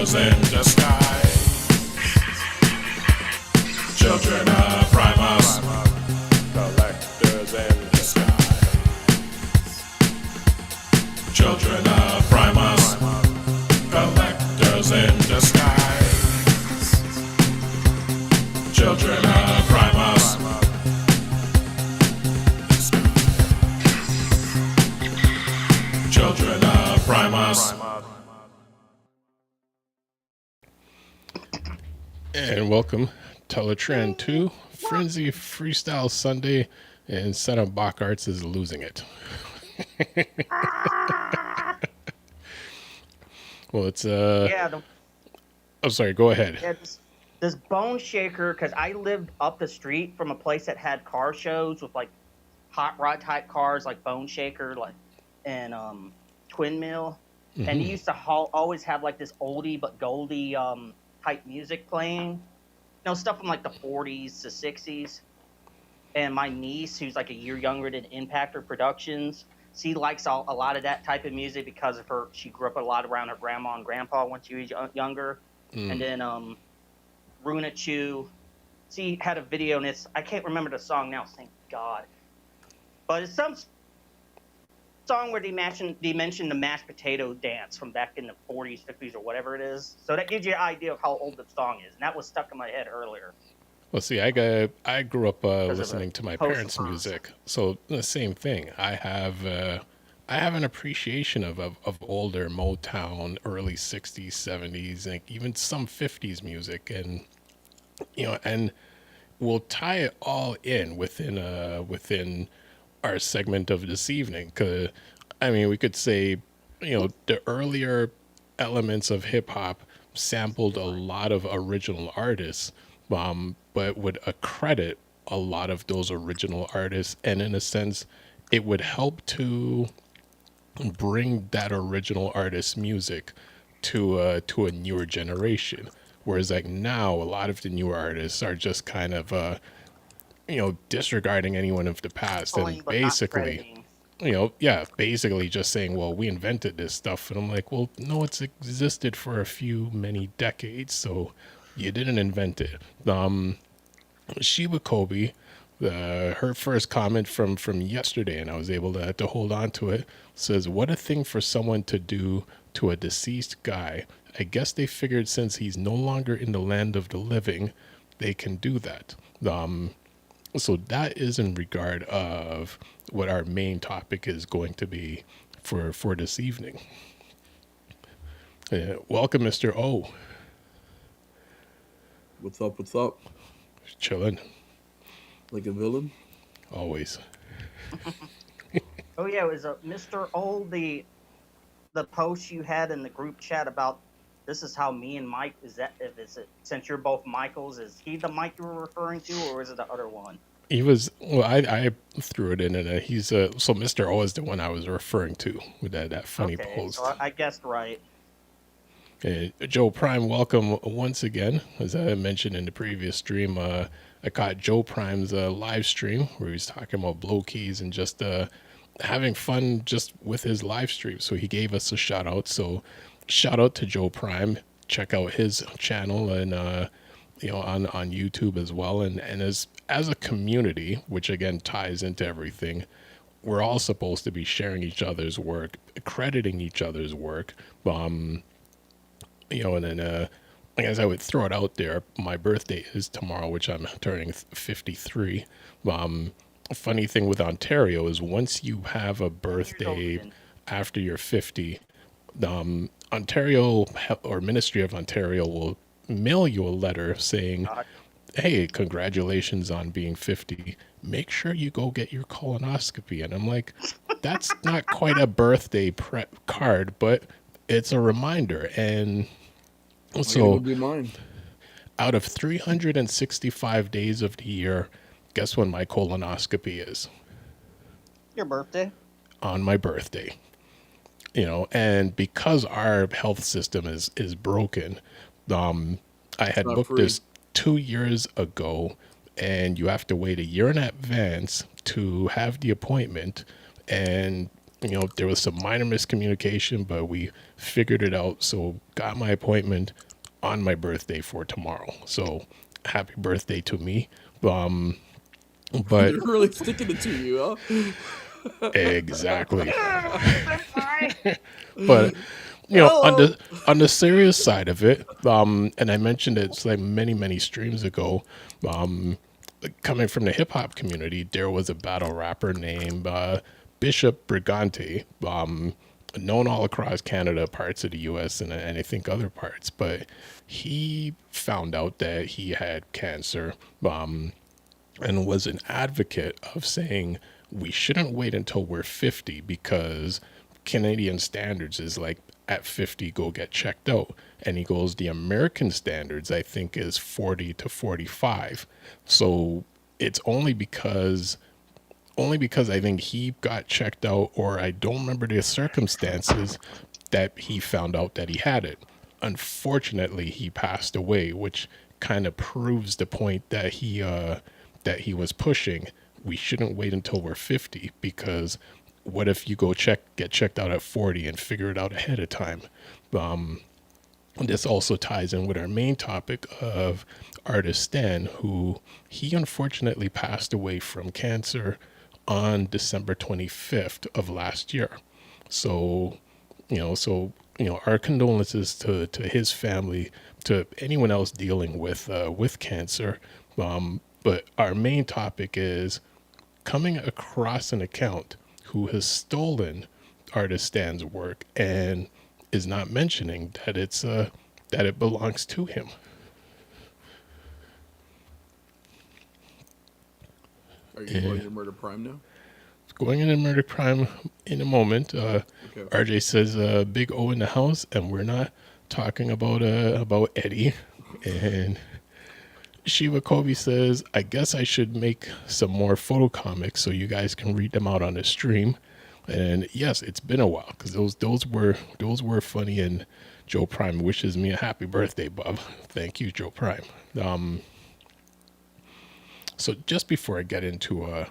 collectors in disguise. Children of Primus, collectors in disguise. Children of Primus, collectors in disguise. Children of Primus. Children of Primus. And welcome, Teletrend 2, Frenzy Freestyle Sunday, and Set Up Bach Arts is losing it. Well, it's, I'm sorry, go ahead. Yeah, this Bone Shaker, because I lived up the street from a place that had car shows with like hot rod type cars like Bone Shaker, like and Twin Mill, and he used to always have like this oldie but goldie type music playing, you know, stuff from like the 40s to 60s. And my niece, who's like a year younger than Impactor Productions, she likes a lot of that type of music because of her. She grew up a lot around her grandma and grandpa when she was younger. And then Runa Chu, she had a video, and I can't remember the song now, thank God. But it's some song where they mentioned the mashed potato dance from back in the 40s, 50s, or whatever it is. So that gives you an idea of how old the song is. And that was stuck in my head earlier. Well, see, I grew up listening to my parents' music, so the same thing. I have an appreciation of older Motown, early 60s, 70s, and even some 50s music, and and we'll tie it all in within our segment of this evening. 'Cause I mean, we could say, the earlier elements of hip hop sampled a lot of original artists, but would accredit a lot of those original artists, and in a sense, it would help to bring that original artist's music to a newer generation. Whereas like now, a lot of the newer artists are just kind of disregarding anyone of the past and basically basically just saying, well, we invented this stuff. And I'm like, well, no, it's existed for many decades, so you didn't invent it. Sheba Kobe, her first comment from yesterday, and I was able to hold on to it, says, what a thing for someone to do to a deceased guy. I guess they figured since he's no longer in the land of the living, they can do that. So that is in regard of what our main topic is going to be for this evening. Welcome, Mr. O. What's up? What's up? Chilling. Like a villain? Always. Oh yeah, it was Mr. O, the post you had in the group chat about this is how me and Mike since you're both Michaels, is he the Mike you were referring to, or is it the other one? He was, well, I threw it in, and he's so Mr. O is the one I was referring to with that funny post. So I guessed right. Joe Prime, welcome once again. As I mentioned in the previous stream, I caught Joe Prime's live stream where he was talking about blow keys and just having fun just with his live stream. So he gave us a shout out. So shout out to Joe Prime. Check out his channel and on YouTube as well. And as a community, which again ties into everything, we're all supposed to be sharing each other's work, crediting each other's work. And then, as I would throw it out there, my birthday is tomorrow, which I'm turning 53. Funny thing with Ontario is once you have a birthday after you're 50, Ontario or Ministry of Ontario will mail you a letter saying, hey, congratulations on being 50. Make sure you go get your colonoscopy. And I'm like, that's not quite a birthday card, but it's a reminder. And so out of 365 days of the year, guess when my colonoscopy is? Your birthday. On my birthday. And because our health system is broken, I had booked this 2 years ago, and you have to wait a year in advance to have the appointment. And there was some minor miscommunication, but we figured it out. So got my appointment on my birthday for tomorrow. So happy birthday to me. But They're really sticking it to you, huh? exactly. Sorry. But Hello. on the serious side of it, and I mentioned it's like many streams ago, coming from the hip hop community, there was a battle rapper named Bishop Brigante, known all across Canada, parts of the U.S. and I think other parts. But he found out that he had cancer, and was an advocate of saying we shouldn't wait until we're 50 because Canadian standards is like at 50 go get checked out, and he goes the American standards I think is 40 to 45. So it's only because I think he got checked out, or I don't remember the circumstances that he found out that he had it. Unfortunately, he passed away, which kind of proves the point that he was pushing. We shouldn't wait until we're 50 because what if you get checked out at 40 and figure it out ahead of time? This also ties in with our main topic of artist Stan, who he unfortunately passed away from cancer on December 25th of last year. So, our condolences to his family, to anyone else dealing with cancer. But our main topic is coming across an account who has stolen artist Stan's work and is not mentioning that that it belongs to him. Are you going to Murder Prime now? Going into Murder Prime in a moment. Okay. RJ says Big O in the house, and we're not talking about Eddie. And Shiva Kobe says, I guess I should make some more photo comics so you guys can read them out on the stream. And yes, it's been a while because those were funny. And Joe Prime wishes me a happy birthday, Bob. Thank you, Joe Prime. So just before I get into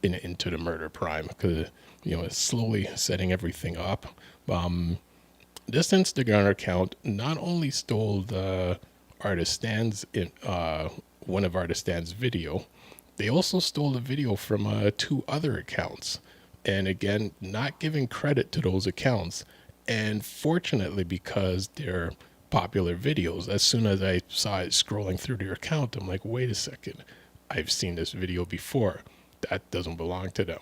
the Murder Prime, because it's slowly setting everything up. This Instagram account not only stole the artist Stan's one of artist Stan's video, they also stole the video from 2 other accounts. And again, not giving credit to those accounts. And fortunately, because they're popular videos, as soon as I saw it scrolling through their account, I'm like, wait a second, I've seen this video before. That doesn't belong to them.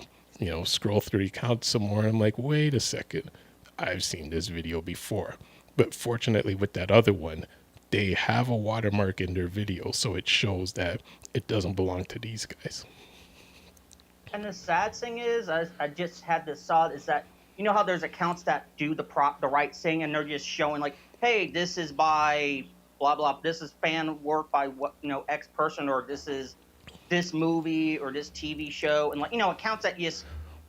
Scroll through the account some more. I'm like, wait a second, I've seen this video before. But fortunately, with that other one, they have a watermark in their video, so it shows that it doesn't belong to these guys. And the sad thing is, I just had this thought, is that how there's accounts that do the right thing, and they're just showing like, hey, this is by blah blah, this is fan work by what X person, or this is this movie or this TV show, and accounts that just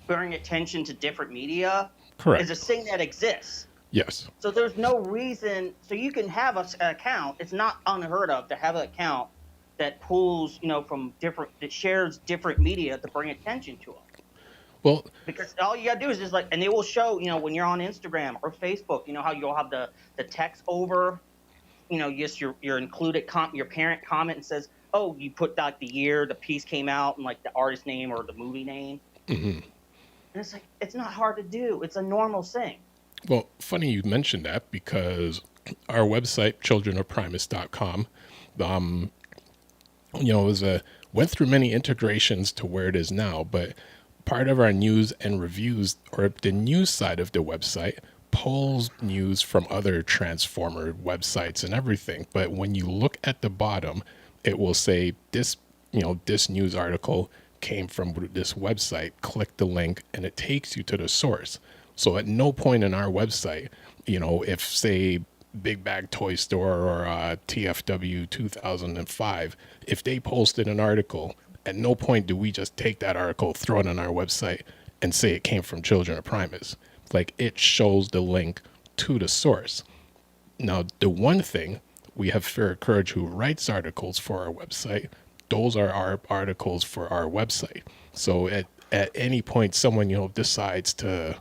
bring attention to different media. Correct. Is a thing that exists. Yes. So there's no reason. So you can have an account. It's not unheard of to have an account that pulls, from that shares different media to bring attention to it. Well, because all you gotta do is just and they will show, when you're on Instagram or Facebook, how you'll have the text over, just your included your parent comment and says, oh, you put the year the piece came out and the artist name or the movie name. Mm-hmm. And it's it's not hard to do. It's a normal thing. Well, funny you mentioned that, because our website, childrenofprimus.com, went through many integrations to where it is now, but part of our news and reviews, or the news side of the website, pulls news from other Transformer websites and everything. But when you look at the bottom, it will say this news article came from this website. Click the link and it takes you to the source. So at no point in our website, if say Big Bag Toy Store or TFW 2005, if they posted an article, at no point do we just take that article, throw it on our website, and say it came from Children of Primus. It shows the link to the source. Now, the one thing, we have Fair Courage, who writes articles for our website. Those are our articles for our website. So at any point, someone decides to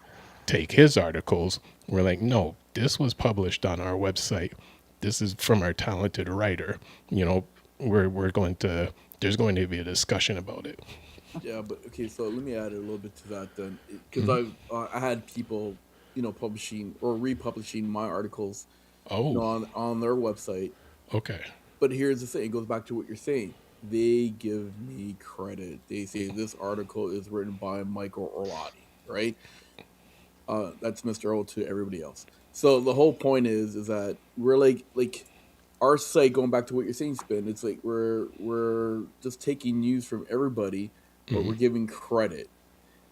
take his articles. We're like, no, this was published on our website. This is from our talented writer. You know, we're going to, there's going to be a discussion about it. Yeah, but okay, so let me add a little bit to that then, because I had people, publishing or republishing my articles, Oh, on their website. okay. But here's the thing: it goes back to what you're saying. They give me credit. They say this article is written by Michael Orlotti, right? That's Mr. O to everybody else. So the whole point is that we're like our site, going back to what you're saying, Spin. It's like we're just taking news from everybody, but we're giving credit.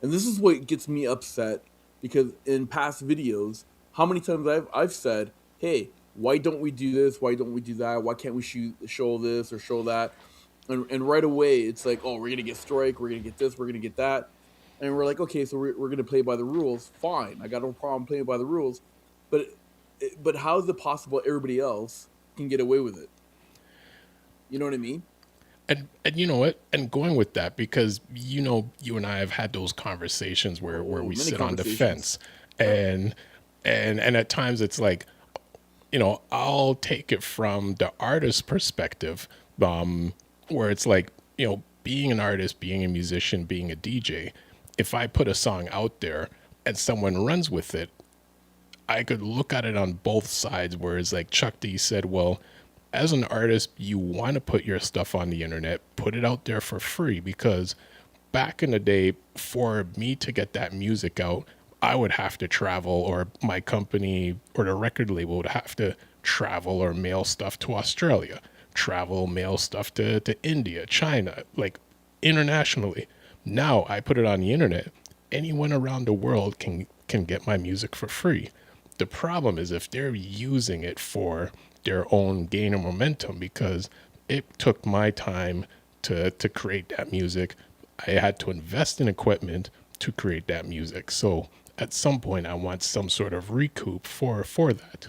And this is what gets me upset, because in past videos, how many times I've said, "Hey, why don't we do this? Why don't we do that? Why can't we show this or show that?" And right away, it's like, "Oh, we're gonna get strike. We're gonna get this. We're gonna get that." And we're like, "Okay, so we're gonna play by the rules. Fine, I got no problem playing by the rules." But how is it possible everybody else can get away with it? You know what I mean? And you know what? And going with that, because you and I have had those conversations where we many sit on the conversations. fence, and at times it's like, I'll take it from the artist's perspective, where it's like, being an artist, being a musician, being a DJ, if I put a song out there and someone runs with it, I could look at it on both sides, where it's like Chuck D said, well, as an artist, you want to put your stuff on the internet, put it out there for free, because back in the day, for me to get that music out, I would have to travel, or my company or the record label would have to travel or mail stuff to Australia, travel, mail stuff to India, China, like internationally. Now I put it on the internet. Anyone around the world can get my music for free. The problem is if they're using it for their own gain of momentum, because it took my time to create that music. I had to invest in equipment to create that music. So at some point I want some sort of recoup for that.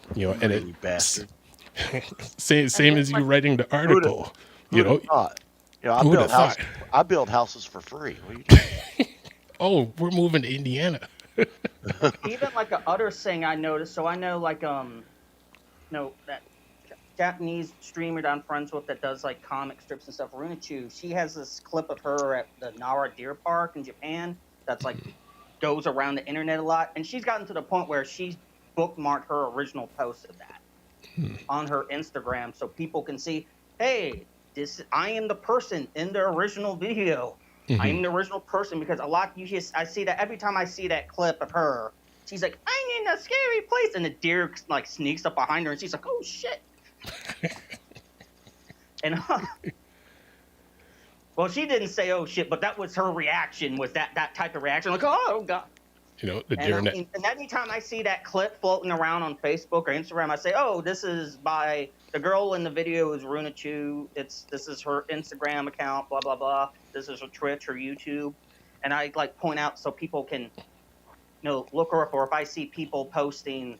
And You bastard. same as you writing the article. Who'd have thought? I Who'd build have thought? I build houses for free. What are you doing? Oh, we're moving to Indiana. Even like a other thing I noticed. So I know like that Japanese streamer that I'm friends with that does like comic strips and stuff, Runachu. She has this clip of her at the Nara Deer Park in Japan that's like goes around the internet a lot, and she's gotten to the point where she's bookmarked her original post of that on her Instagram, so people can see, hey, I am the person in the original video. I am the original person, because I see that every time I see that clip of her, she's like, I'm in a scary place, and the deer like sneaks up behind her, and she's like, oh shit. And well, she didn't say oh shit, but that was her reaction, was that type of reaction, like, oh god. The deer net. And anytime I see that clip floating around on Facebook or Instagram, I say, oh, this is by the girl in the video is Runachu. This is her Instagram account, blah, blah, blah. This is her Twitch or YouTube. And I like point out so people can, look her up. Or if I see people posting,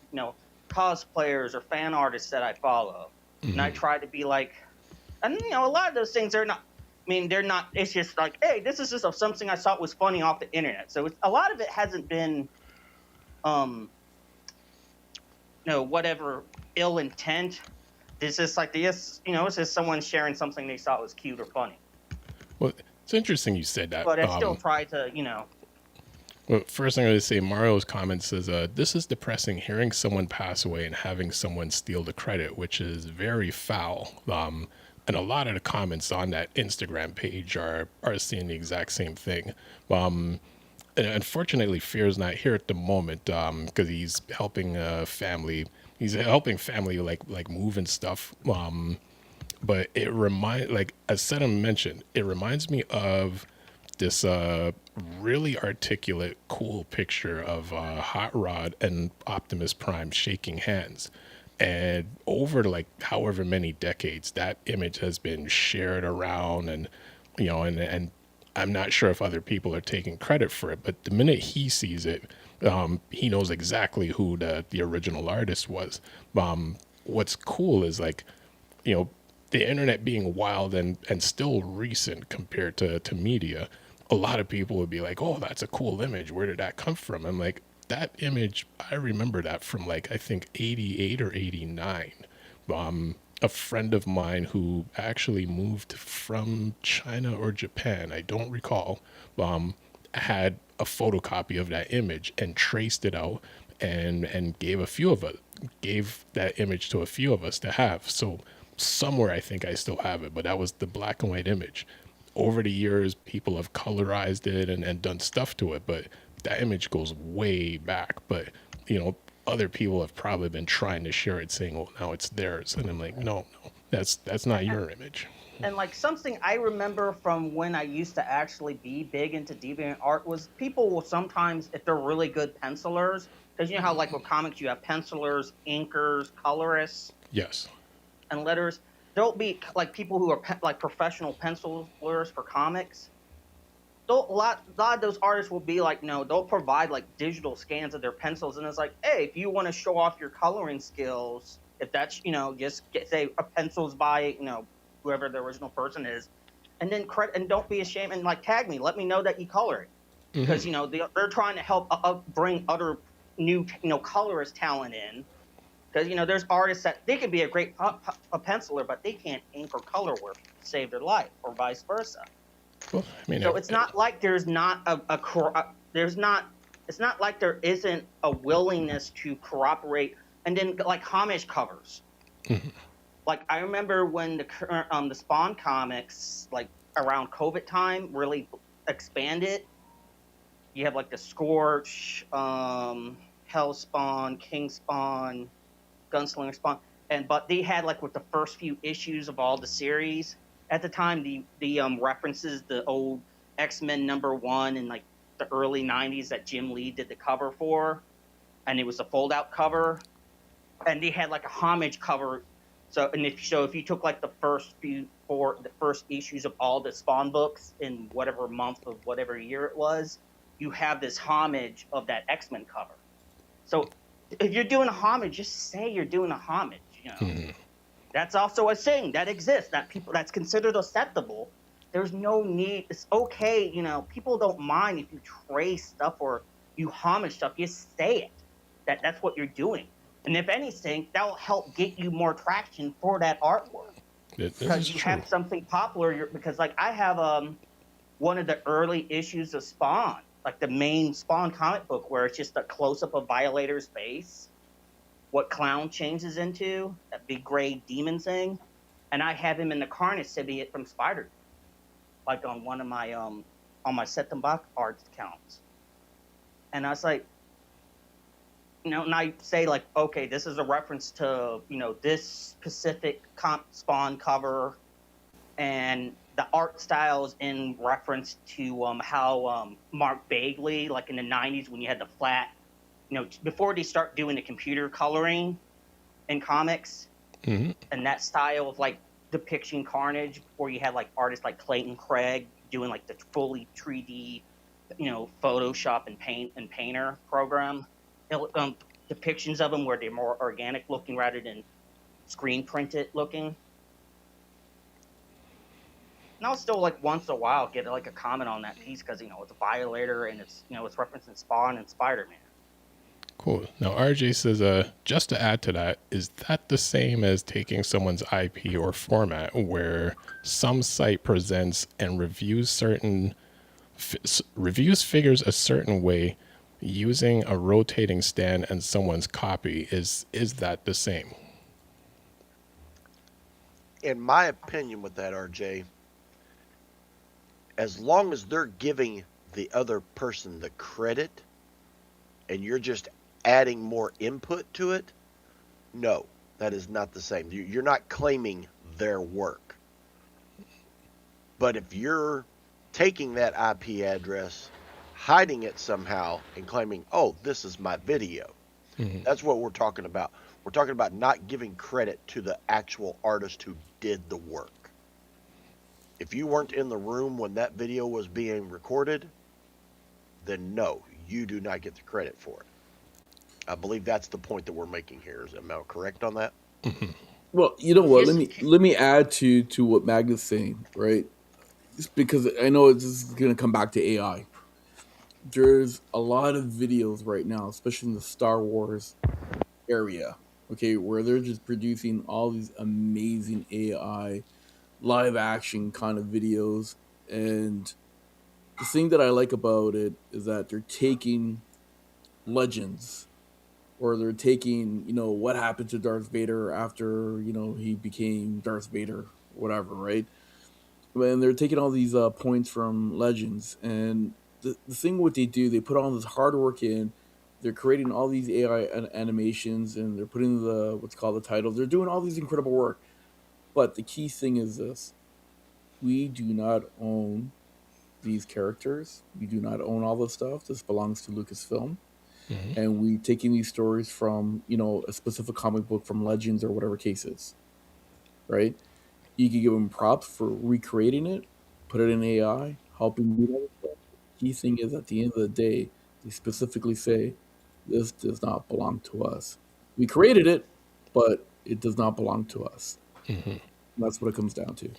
cosplayers or fan artists that I follow, and I try to be like, and a lot of those things are not, they're not, it's just like, hey, this is just something I thought was funny off the internet. So a lot of it hasn't been, whatever ill intent. It's just like it's just someone sharing something they thought was cute or funny. Well, it's interesting you said that. But I still try to, Well, first thing I'm going to say, Mario's comment says, this is depressing, hearing someone pass away and having someone steal the credit, which is very foul. And a lot of the comments on that Instagram page are seeing the exact same thing. And unfortunately, Fear's not here at the moment, because he's helping family. He's helping family like move and stuff. But it as Sedum mentioned, it reminds me of this really articulate, cool picture of Hot Rod and Optimus Prime shaking hands. And over like however many decades, that image has been shared around, and and I'm not sure if other people are taking credit for it, but the minute he sees it, he knows exactly who the original artist was. What's cool is like, the internet being wild and still recent compared to media, a lot of people would be like, "Oh, that's a cool image. Where did that come from?" I'm like, that image, I remember that from like I think 88 or 89. A friend of mine who actually moved from China or Japan, I don't recall, had a photocopy of that image and traced it out and gave that image to a few of us to have. So somewhere I think I still have it, but that was the black and white image. Over the years, people have colorized it and done stuff to it, but that image goes way back. But, other people have probably been trying to share it saying, well, now it's theirs. And I'm like, no, that's not your image. And like something I remember from when I used to actually be big into deviant art was people will sometimes, if they're really good pencilers, because you know how like with comics you have pencilers, inkers, colorists, Yes. and letters. There'll be like people who are like professional pencilers for comics. A lot of those artists will be like, no, they'll provide like digital scans of their pencils, and it's like, hey, if you want to show off your coloring skills, if that's just say a pencils by whoever the original person is, and then and don't be ashamed and like tag me, let me know that you color it, because they're trying to help bring other new colorist talent in, because there's artists that they could be a great a penciler, but they can't ink or color work to save their life, or vice versa. Well, I mean, So it's not like there's not it's not like there isn't a willingness to cooperate, and then like homage covers. Like I remember when the Spawn comics, like around COVID time, really expanded. You have like the Scorch, Hell Spawn, King Spawn, Gunslinger Spawn, but they had like with the first few issues of all the series. At the time, the references the old X-Men #1 in like the early '90s that Jim Lee did the cover for, and it was a fold-out cover, and they had like a homage cover. So if you took like the first issues of all the Spawn books in whatever month of whatever year it was, you have this homage of that X-Men cover. So if you're doing a homage, just say you're doing a homage. That's also a thing that exists, that's considered acceptable. There's no need. It's okay, people don't mind if you trace stuff or you homage stuff. You say it. That's what you're doing. And if anything, that will help get you more traction for that artwork. Because you have something popular. Because like I have one of the early issues of Spawn, like the main Spawn comic book, where it's just a close-up of Violator's face. What Clown changes into, that big gray demon thing, and I have him in the Carnage symbiote from Spider, like on one of my on my Set Them Back Arts accounts. And I was like, and I say like, okay, this is a reference to this specific Spawn cover, and the art styles in reference to how Mark Bagley, like in the '90s when you had the flat. Before they start doing the computer coloring in comics, and that style of like depiction Carnage, before you had like artists like Clayton Craig doing like the fully 3D, Photoshop and Painter program depictions of them where they're more organic looking rather than screen printed looking. And I'll still like once in a while get like a comment on that piece because it's a Violator and it's it's referencing Spawn and Spider-Man. Cool. Now, RJ says, just to add to that, is that the same as taking someone's IP or format where some site presents and reviews figures a certain way using a rotating stand and someone's copy? Is that the same? In my opinion with that, RJ, as long as they're giving the other person the credit and you're just adding more input to it, no, that is not the same. You're not claiming their work. But if you're taking that IP address, hiding it somehow, and claiming, oh, this is my video, that's what we're talking about. We're talking about not giving credit to the actual artist who did the work. If you weren't in the room when that video was being recorded, then no, you do not get the credit for it. I believe that's the point that we're making here. Am I correct on that? Well, you know what? Let me add to what Magnus is saying, right? It's because I know it's just going to come back to AI. There's a lot of videos right now, especially in the Star Wars area, okay, where they're just producing all these amazing AI live action kind of videos. And the thing that I like about it is that they're taking legends, or they're taking, what happened to Darth Vader after, he became Darth Vader, whatever, right? And they're taking all these points from legends. And the thing what they do, they put all this hard work in. They're creating all these AI animations, and they're putting what's called the titles. They're doing all these incredible work. But the key thing is this: we do not own these characters. We do not own all this stuff. This belongs to Lucasfilm. And we taking these stories from, a specific comic book from Legends or whatever case is, right? You can give them props for recreating it, put it in AI, helping do all this stuff. The key thing is, at the end of the day, they specifically say, this does not belong to us. We created it, but it does not belong to us. That's what it comes down to.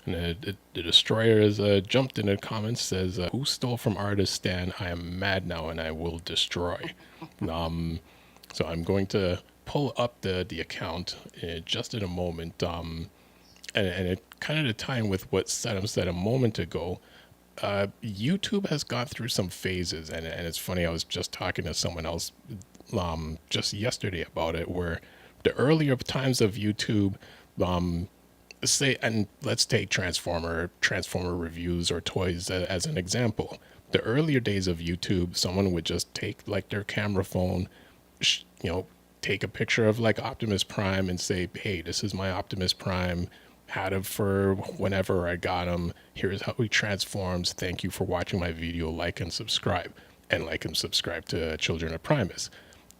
And the destroyer has jumped in the comments, says, who stole from artist Stan? I am mad now and I will destroy. So I'm going to pull up the account just in a moment. And it kind of to tie in with what Sedum said a moment ago. YouTube has gone through some phases, and it's funny, I was just talking to someone else just yesterday about it, where the earlier times of YouTube, let's take Transformer reviews or toys as an example. The earlier days of YouTube, someone would just take like their camera phone, take a picture of like Optimus Prime and say, hey, this is my Optimus Prime, had him for whenever I got him, here's how he transforms, thank you for watching my video, like and subscribe to Children of Primus.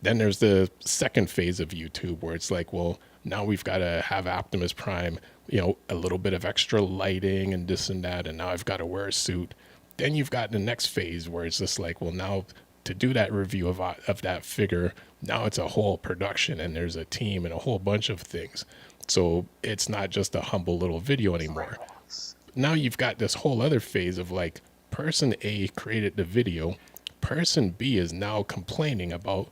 Then there's the second phase of YouTube where it's like, well, now we've got to have Optimus Prime, a little bit of extra lighting and this and that, and now I've got to wear a suit. Then you've got the next phase where it's just like, well, now to do that review of that figure, now it's a whole production and there's a team and a whole bunch of things. So it's not just a humble little video anymore. Now you've got this whole other phase of like, person A created the video, person B is now complaining about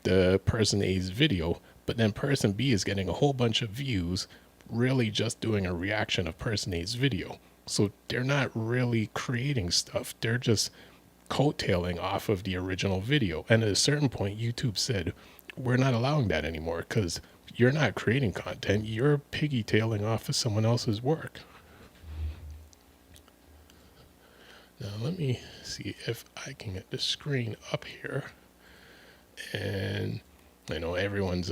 the person A's video, but then person B is getting a whole bunch of views, really just doing a reaction of person A's video. So they're not really creating stuff. They're just coattailing off of the original video. And at a certain point, YouTube said, we're not allowing that anymore because you're not creating content. You're piggy-tailing off of someone else's work. Now, let me see if I can get the screen up here. And I know everyone's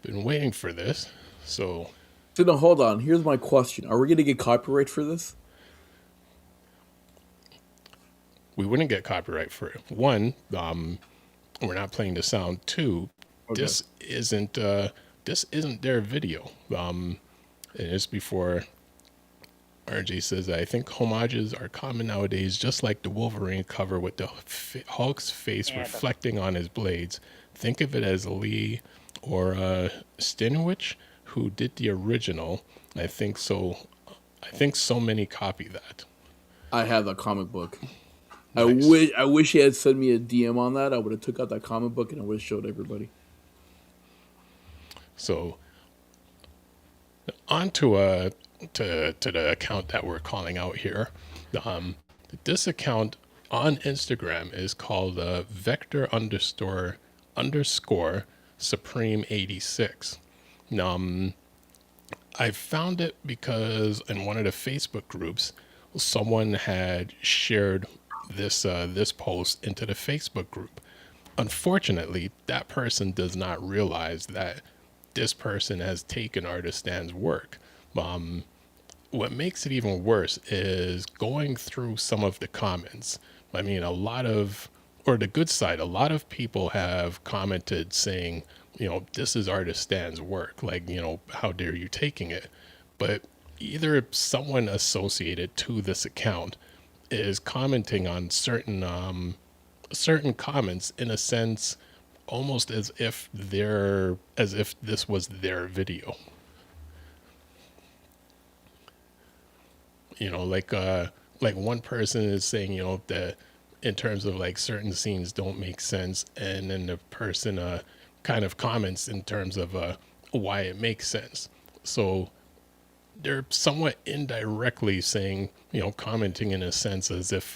been waiting for this. So now, hold on. Here's my question. Are we going to get copyright for this? We wouldn't get copyright for it. One, we're not playing the sound. Two, okay, this isn't their video. And it's before RJ says, I think homages are common nowadays, just like the Wolverine cover with the Hulk's face reflecting on his blades. Think of it as Lee or Stinwich, who did the original. I think so many copy that. I have that comic book. Nice. I wish he had sent me a DM on that. I would have took out that comic book and I would have showed everybody. So on to the account that we're calling out here. This account on Instagram is called Vector underscore Supreme 86. I found it because in one of the Facebook groups, someone had shared this post into the Facebook group. Unfortunately, that person does not realize that this person has taken Artist Stan's work. What makes it even worse is going through some of the comments. I mean, a lot of people have commented saying, this is Artist Stan's work. Like, how dare you taking it? But either someone associated to this account is commenting on certain comments in a sense, almost as if this was their video. like one person is saying, that in terms of like certain scenes don't make sense, and then the person kind of comments in terms of why it makes sense. So they're somewhat indirectly saying, commenting in a sense as if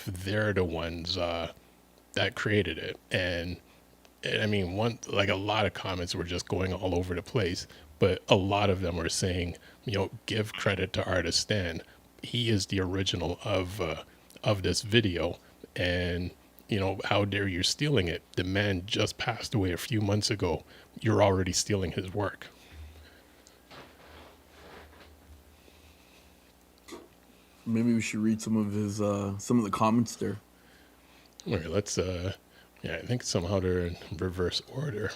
they're the ones that created it. And I mean, like a lot of comments were just going all over the place, but a lot of them were saying, give credit to Artist Stan. He is the original of this video, and how dare you stealing it? The man just passed away a few months ago. You're already stealing his work. Maybe we should read some of the comments there. All right, let's yeah, I think somehow they're in reverse order.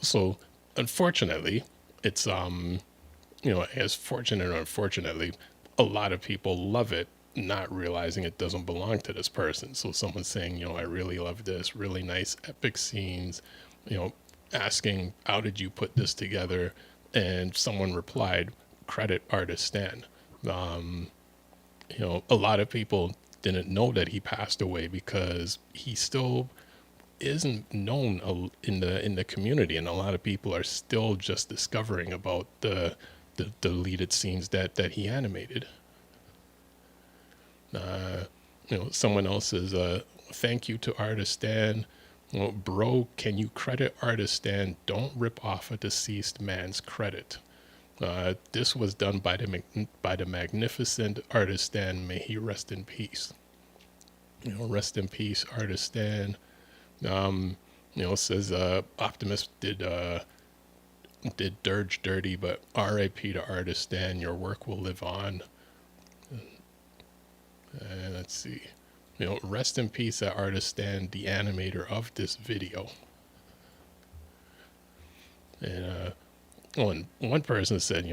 So unfortunately, it's as fortunate or unfortunately, a lot of people love it, not realizing it doesn't belong to this person. So someone's saying, I really love this, really nice epic scenes, asking, how did you put this together? And someone replied, credit Artist Stan. A lot of people didn't know that he passed away because he still isn't known in the community, and a lot of people are still just discovering about the deleted scenes that he animated. Someone else says, thank you to Artist Stan. Well, bro, can you credit Artist Stan? Don't rip off a deceased man's credit. This was done by the magnificent Artist Stan. May he rest in peace. Rest in peace, Artist Stan. Says Optimus did Dirge dirty, but R.I.P. to Artist Stan. Your work will live on. And let's see. Rest in peace at Artist Stan, the animator of this video. And one person said,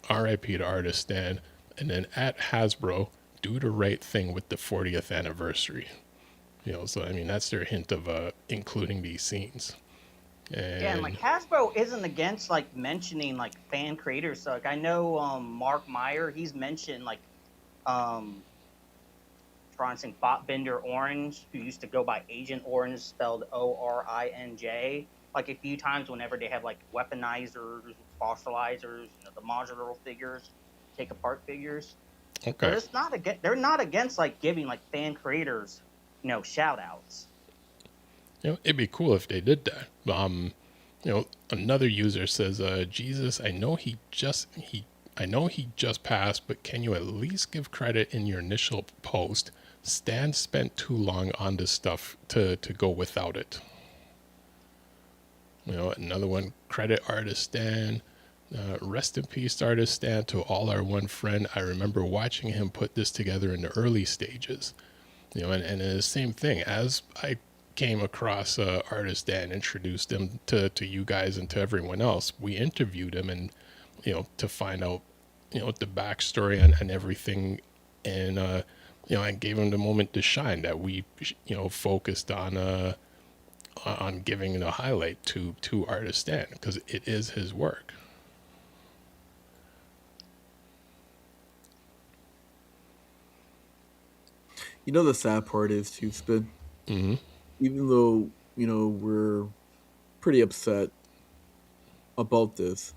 R.I.P. to Artist Stan, and then at Hasbro, do the right thing with the 40th anniversary. So I mean, that's their hint of including these scenes. And like Hasbro isn't against like mentioning like fan creators. So like I know Mark Meyer, he's mentioned like for instance, Botbender Orange, who used to go by Agent Orange, spelled Orinj, like a few times whenever they have like weaponizers, fossilizers, the modular figures, take apart figures. Okay. So it's not they're not against like giving like fan creators, shout outs. It'd be cool if they did that. Another user says, Jesus, I know he just passed, but can you at least give credit in your initial post? Stan spent too long on this stuff to go without it. Another one, credit Artist Stan. Rest in peace, Artist Stan, to all our one friend. I remember watching him put this together in the early stages. And the same thing, as I came across Artist Stan, introduced him to you guys and to everyone else, we interviewed him and, to find out, the backstory and everything. And, I gave him the moment to shine that we, focused on giving the highlight to Artist Stan, because it is his work. The sad part is too, Spin. Mm-hmm. Even though, we're pretty upset about this,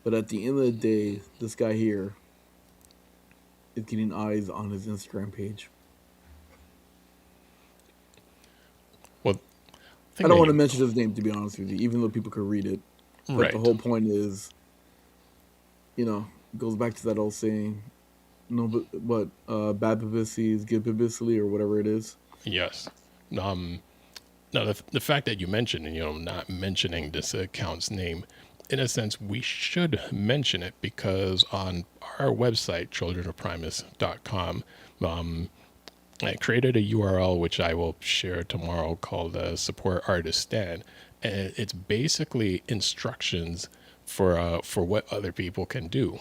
but at the end of the day, this guy here is getting eyes on his Instagram page. Well, I don't want to mention his name, to be honest with you, even though people could read it. But right. The whole point is, it goes back to that old saying, bad publicity is good publicity, or whatever it is. Yes. Now, the fact that you mentioned, not mentioning this account's name, in a sense, we should mention it, because on our website, childrenofprimus.com, I created a URL, which I will share tomorrow, called Support Artist Stan. And it's basically instructions for what other people can do.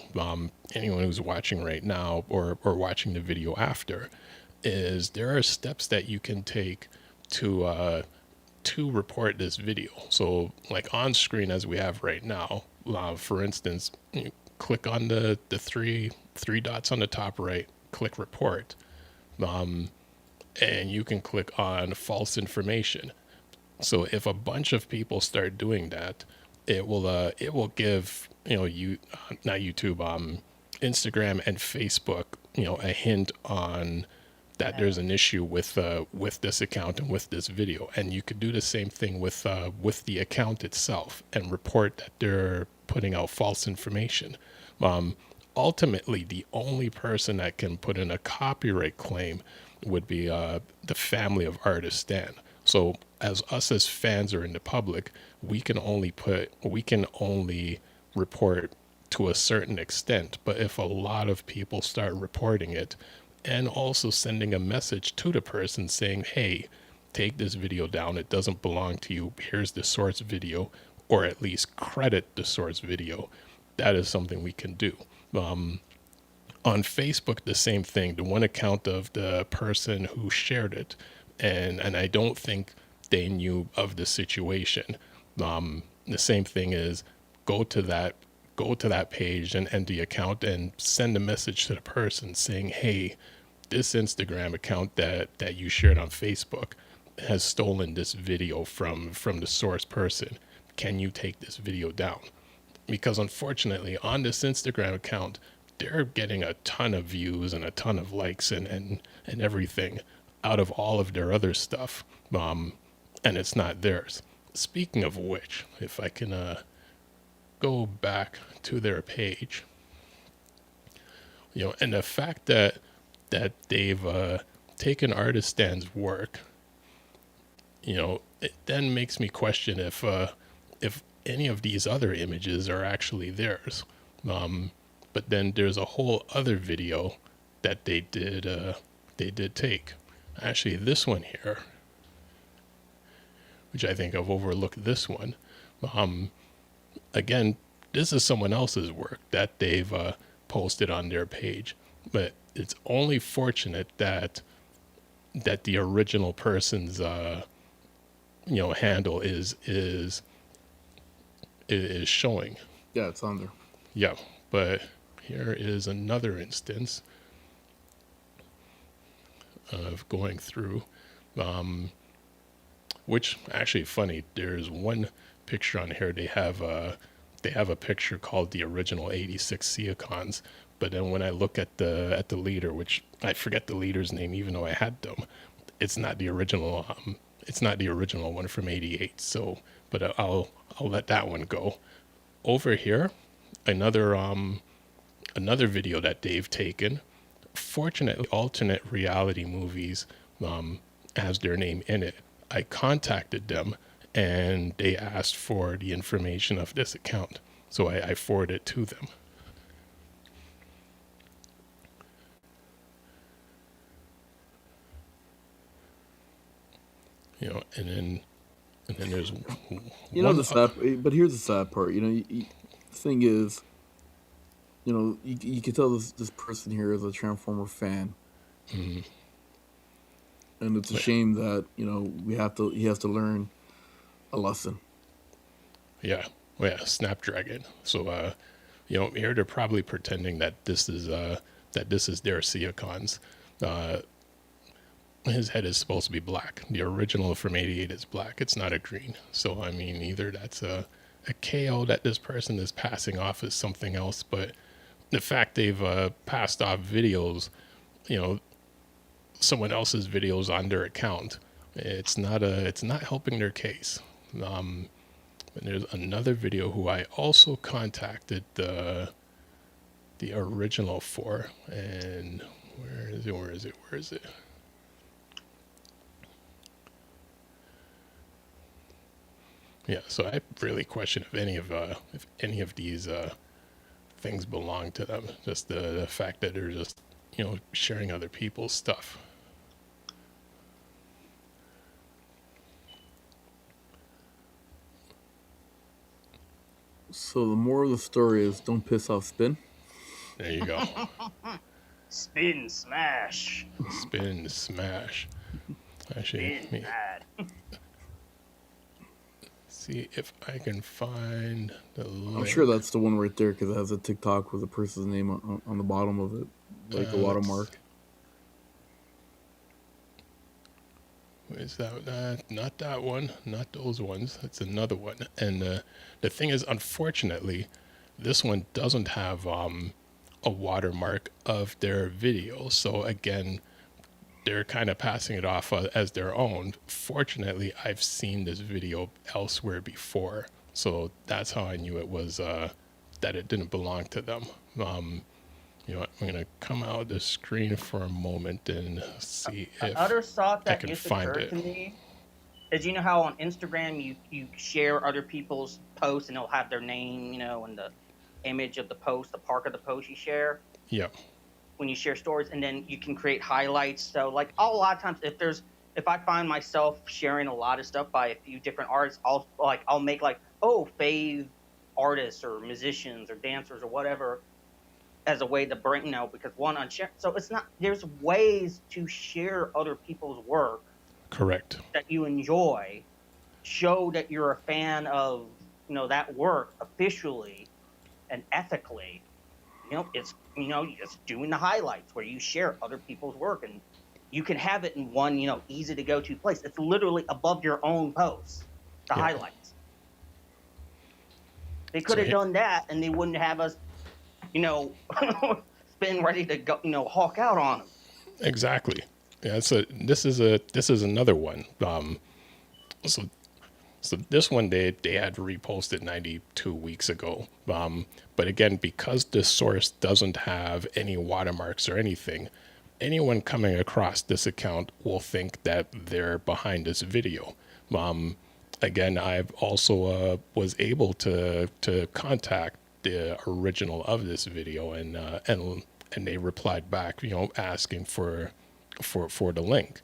Anyone who's watching right now or watching the video after, is there are steps that you can take to report this video. So like on screen as we have right now, for instance, click on the three dots on the top right, click report, and you can click on false information. So if a bunch of people start doing that, it will give, you not YouTube, Instagram and Facebook, a hint on that there's an issue with this account and with this video. And you could do the same thing with the account itself and report that they're putting out false information. Ultimately, the only person that can put in a copyright claim would be the family of artist Stan. So as us as fans or in the public, we can only report to a certain extent. But if a lot of people start reporting it and also sending a message to the person saying, hey, take this video down, it doesn't belong to you, here's the source video, or at least credit the source video, that is something we can do. On Facebook, the same thing. The one account of the person who shared it, and I don't think they knew of the situation. The same thing is go to that page and the account and send a message to the person saying, hey, this Instagram account that you shared on Facebook has stolen this video from the source person. Can you take this video down? Because unfortunately, on this Instagram account, they're getting a ton of views and a ton of likes and everything out of all of their other stuff. And it's not theirs. Speaking of which, if I can go back to their page, and the fact that they've taken artist Stan's work, it then makes me question if any of these other images are actually theirs. But then there's a whole other video that they did take. Actually, this one here, which I think I've overlooked this one. Again, this is someone else's work that they've posted on their page, but it's only fortunate that the original person's handle is showing. Yeah, it's on there. Yeah, but here is another instance of going through, which actually funny. There's one picture on here. They have a picture called the original 86 Seacons, but then when I look at the leader, which I forget the leader's name, even though I had them, it's not the original. It's not the original one from '88. So, but I'll let that one go. Over here, another video that they've taken. Fortunately, alternate reality movies has their name in it. I contacted them and they asked for the information of this account, so I forwarded it to them. And then there's the sad, but here's the sad part. The thing is, you can tell this person here is a Transformer fan, and it's a shame that he has to learn a lesson. Yeah, Snapdragon. So here they're probably pretending that this is their Seacons. His head is supposed to be black. The original from '88 is black. It's not a green. So I mean, either that's a KO that this person is passing off as something else, but the fact they've passed off videos, someone else's videos on their account, it's not helping their case. And there's another video who I also contacted the original for, and where is it? Yeah, so I really question if any of these things belong to them. Just the fact that they're just sharing other people's stuff. So the moral of the story is don't piss off Spin. There you go. Spin smash. Spin smash. Actually, Spin bad. see if I can find the link. I'm sure that's the one right there because it has a TikTok with a person's name on the bottom of it, like a watermark. Is that not that one? Not those ones. It's another one. And the thing is, unfortunately, this one doesn't have a watermark of their video. So again, they're kind of passing it off as their own. Fortunately, I've seen this video elsewhere before, so that's how I knew it was that it didn't belong to them. You know what, I'm gonna come out of the screen for a moment and see if Other thought I that can just find occurred it. to me is, you know how on Instagram you share other people's posts and they'll have their name, you know, and the image of the post, the part of the post you share Yeah, when you share stories, and then you can create highlights. So like a lot of times if I find myself sharing a lot of stuff by a few different artists, I'll make like, oh, fave artists or musicians or dancers or whatever, as a way to bring, you know, because one on share. So it's not, there's ways to share other people's work correct. that you enjoy, show that you're a fan of, you know, that work officially and ethically. You know, it's, you know, just doing the highlights where you share other people's work, and you can have it in one, you know, easy to go to place. It's literally above your own posts, the Yeah. highlights. They could have done that and they wouldn't have us, you know, been ready to go, you know, hawk out on them. Exactly. Yeah. So this is another one. So this one they had reposted 92 weeks ago. But again, because this source doesn't have any watermarks or anything, anyone coming across this account will think that they're behind this video. Again, I've also was able to contact the original of this video, and they replied back, you know, asking for the link.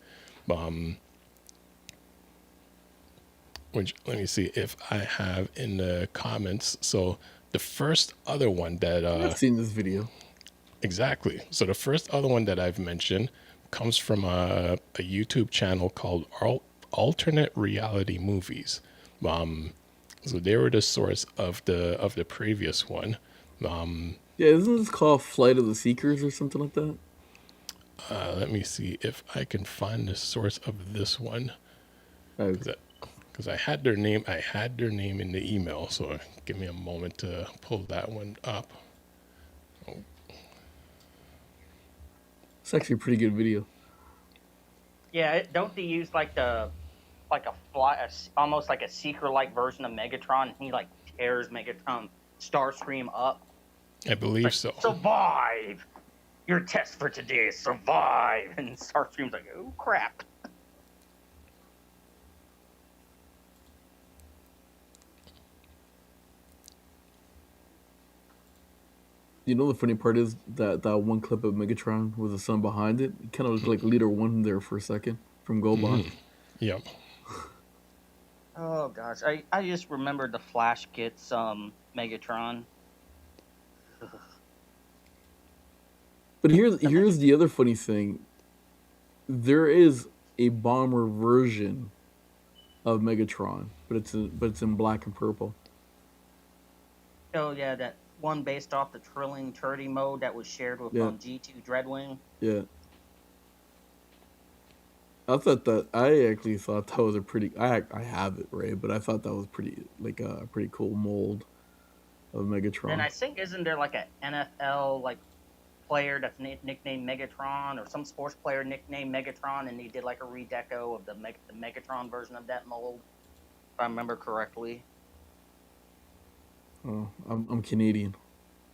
Which, let me see if I have in the comments. So the first other one that I've seen this video. exactly. So the first other one that I've mentioned comes from a YouTube channel called Alternate Reality Movies. So they were the source of the previous one. Yeah, isn't this called Flight of the Seekers or something like that? Let me see if I can find the source of this one. Because I had their name in the email. So give me a moment to pull that one up. It's actually a pretty good video. Yeah, don't they use like almost like a seeker-like version of Megatron, and he like tears Megatron Starscream up? I believe like, so. Survive! Your test for today is survive! And Starscream's like, oh crap. You know, the funny part is that one clip of Megatron with the sun behind it, it kind of looked like Leader One there for a second from GoBot. Yep. Oh gosh, I just remembered the Flash gets Megatron. But here's the other funny thing. There is a bomber version of Megatron, but it's in black and purple. Oh yeah, that one based off the Trilling Turdy mode that was shared with G2 Dreadwing. Yeah. I actually thought that was a pretty. I have it, right, but I thought that was pretty a pretty cool mold of Megatron. And I think, isn't there like an NFL like player that's nicknamed Megatron, or some sports player nicknamed Megatron, and they did like a redeco of the Megatron version of that mold, if I remember correctly. Oh, I'm Canadian.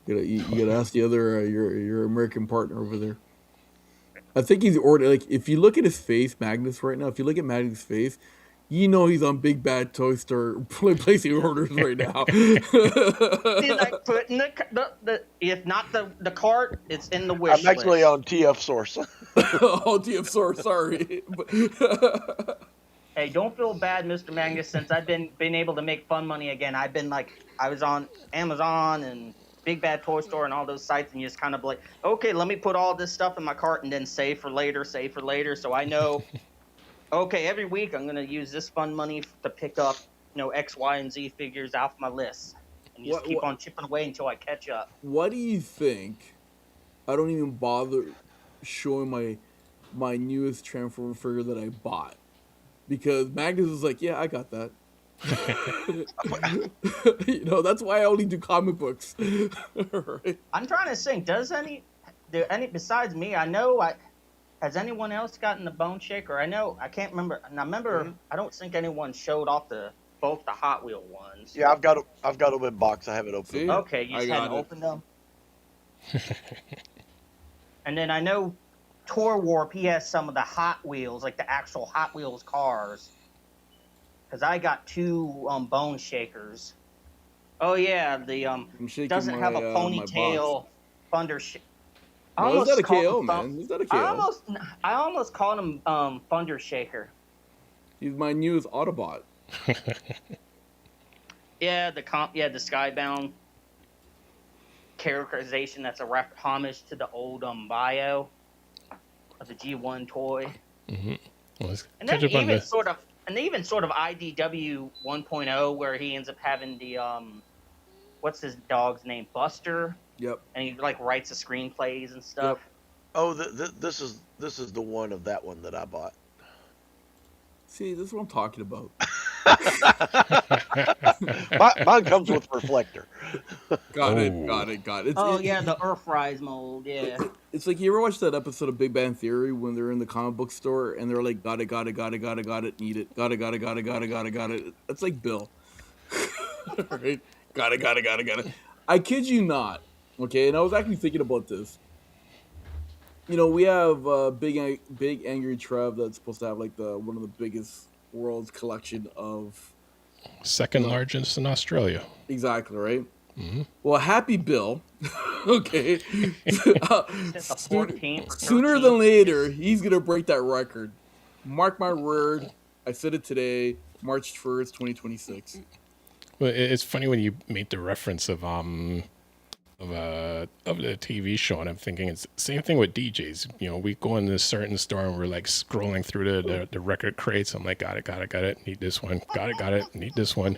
You gotta ask the other your American partner over there. I think he's like, if you look at his face, Magnus, right now, if you look at Magnus' face, you know he's on Big Bad Toy Store placing orders right now. He's like putting the if not the cart, it's in the wish I'm actually list. on TF Source. Oh, TF Source, sorry. Hey, don't feel bad, Mr. Magnus. Since I've been able to make fun money again, I was on Amazon and Big Bad Toy Store and all those sites, and you just kind of like, okay, let me put all this stuff in my cart and then save for later. So I know, okay, every week I'm going to use this fun money to pick up, X, Y, and Z figures off my list, and just keep on chipping away until I catch up. What do you think? I don't even bother showing my newest Transformer figure that I bought because Magnus was like, "Yeah, I got that." That's why I only do comic books. Right? I'm trying to think. Does any besides me? Has anyone else gotten the Bone Shaker? I can't remember. And I remember I don't think anyone showed off both the Hot Wheel ones. Yeah, I've got them in box. I haven't opened See? them. Okay, you just hadn't opened them. And then I know Tour Warp, he has some of the Hot Wheels, like the actual Hot Wheels cars. Because I got 2 Bone Shakers. Oh yeah, the doesn't have a ponytail Thunder. No, is that a KO, man? Is that a KO? I almost called him Thunder Shaker. He's my newest Autobot. Yeah, the Skybound characterization. That's a homage to the old bio of the G1 toy. Mm-hmm. Well, And then even sort of IDW 1.0, where he ends up having the what's his dog's name, Buster. Yep. And he like writes the screenplays and stuff. Yep. Oh, this is the one of that one that I bought. See, this is what I'm talking about. Mine comes with reflector. Got it. The Earthrise mold. Yeah. It's like, you ever watch that episode of Big Bang Theory when they're in the comic book store and they're like, got it, need it, got it. That's like Bill. Right? Got it. I kid you not. Okay, and I was actually thinking about this. We have Big Angry Trev that's supposed to have like one of the biggest world's collection of second largest in Australia. Exactly, right? Mm-hmm. Well, Happy Bill, okay. Sooner 14th, than later, he's gonna break that record. Mark my word. I said it today, March 1st, 2026. Well, it's funny when you made the reference of the TV show, and I'm thinking it's the same thing with DJs. We go in this certain store and we're like scrolling through the record crates. I'm like, got it, need this one. Got it, need this one.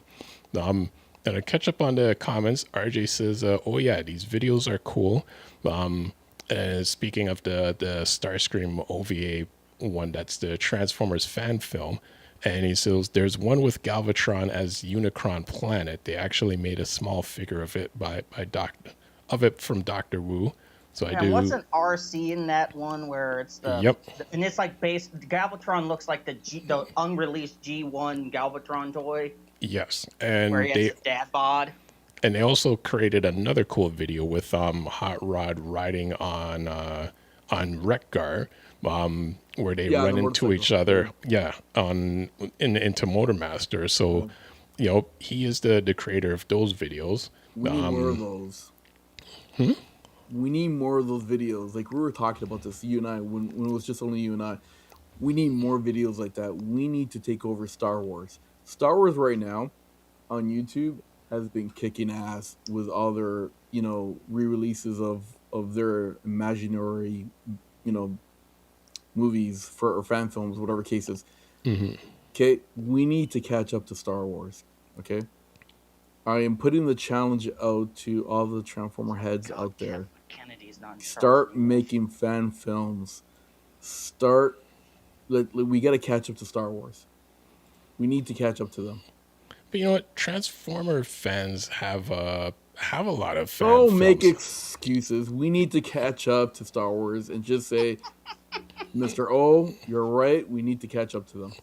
And I catch up on the comments. RJ says, "Oh yeah, these videos are cool." Speaking of the Starscream OVA one, that's the Transformers fan film. And he says there's one with Galvatron as Unicron Planet. They actually made a small figure of it from Dr. Wu. So I do. Wasn't RC in that one where it's the? Yep. And it's like Galvatron looks like the unreleased G1 Galvatron toy. Yes, and where he has his dad bod. And they also created another cool video with Hot Rod riding on Wreck-Gar, where they run into each other. Yeah, into Motormaster. So, he is the creator of those videos. We need more of those. We need more of those videos. Like, we were talking about this, you and I, when it was just only you and I. We need more videos like that. We need to take over Star Wars. Star Wars right now on YouTube has been kicking ass with all their, re-releases of their imaginary, movies or fan films, whatever cases. Mm-hmm. Okay, we need to catch up to Star Wars. Okay, I am putting the challenge out to all the Transformer heads out there. Kennedy's not Start making fan films. We got to catch up to Star Wars. We need to catch up to them. But you know what? Transformer fans have a lot of fan Don't films. make excuses. We need to catch up to Star Wars and just say, Mr. O, you're right. We need to catch up to them.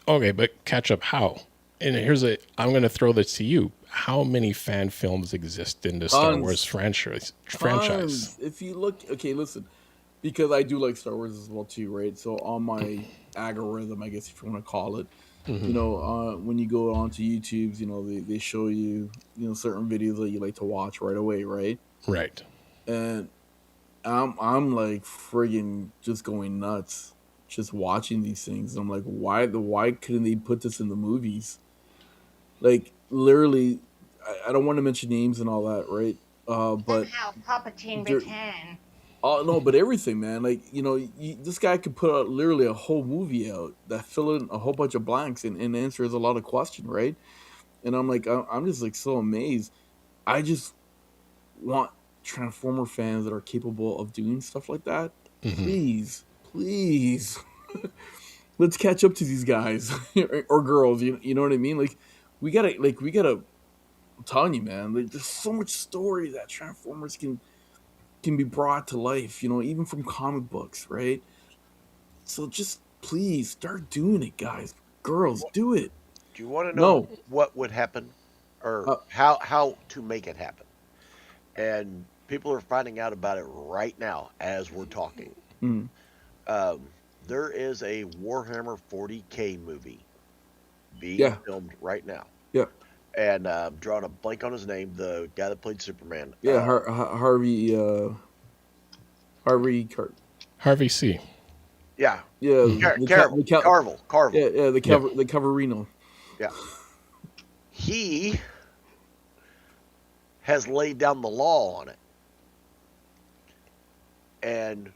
Okay, but catch up how? And I'm going to throw this to you. How many fan films exist in the Star Wars franchise? If you look, okay, listen, because I do like Star Wars as well too, right? So on my algorithm, I guess if you want to call it, when you go onto YouTube, they show you, certain videos that you like to watch right away, right? Right. And I'm like friggin' just going nuts, just watching these things. I'm like, why couldn't they put this in the movies? Like, literally, I don't want to mention names and all that, right? But somehow Palpatine returned. Oh no, but everything, man. Like, this guy could put out literally a whole movie out that fill in a whole bunch of blanks and answers a lot of questions, right? and I'm just like so amazed. I just want Transformer fans that are capable of doing stuff like that. Please, let's catch up to these guys or girls. You know what I mean? Like we gotta. I'm telling you, man. Like, there's so much story that Transformers can be brought to life. Even from comic books, right? So just please start doing it, guys. Girls, do it. Do you want to know No, what would happen, or uh, how to make it happen? And people are finding out about it right now as we're talking. mm, Um, there is a Warhammer 40K movie being yeah, filmed right now, yeah, and I'm drawing a blank on his name, the guy that played Superman. yeah. Harvey Cart. Harvey C. Yeah, Yeah, Carvel. yeah, Yeah. the Cavalrino. Yeah, he has laid down the law on it, and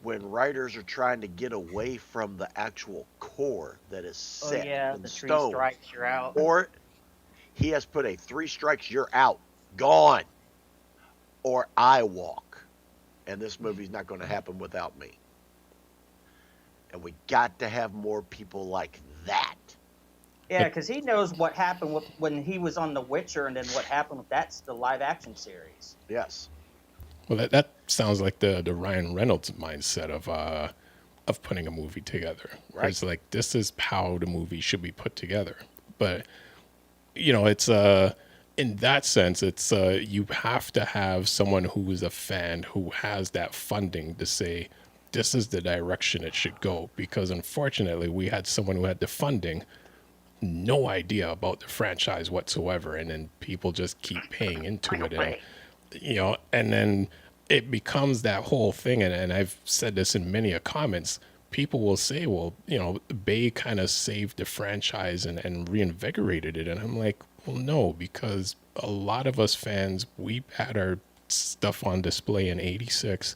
when writers are trying to get away from the actual core that is Oh set yeah, in the 3 stone, strikes, you're out. or he has put a 3 strikes, you're out, gone, or I walk, and this movie's not going to happen without me. And we got to have more people like that. Yeah, because he knows what happened when he was on The Witcher, and then what happened with the live action series. Yes. Well, that sounds like the Ryan Reynolds mindset of putting a movie together. Where Right. it's like, this is how the movie should be put together. But it's in that sense, it's you have to have someone who is a fan who has that funding to say this is the direction it should go. Because unfortunately, we had someone who had the funding, no idea about the franchise whatsoever, and then people just keep paying into it, and then it becomes that whole thing. And I've said this in many a comments. People will say, well, Bay kind of saved the franchise and reinvigorated it. And I'm like, well, no, because a lot of us fans, we had our stuff on display in 86,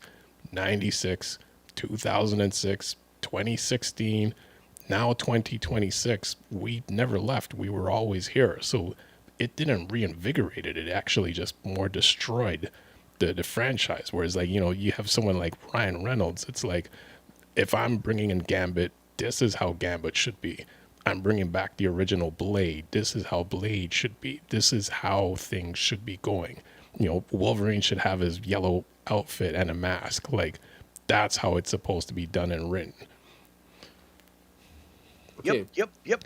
96, 2006, 2016, now 2026. We never left. We were always here. So it didn't reinvigorate it. It actually just more destroyed the franchise. Whereas, like, you have someone like Ryan Reynolds. It's like, if I'm bringing in Gambit, this is how Gambit should be. I'm bringing back the original Blade. This is how Blade should be. This is how things should be going. Wolverine should have his yellow outfit and a mask. Like, that's how it's supposed to be done and written. Okay, Yep.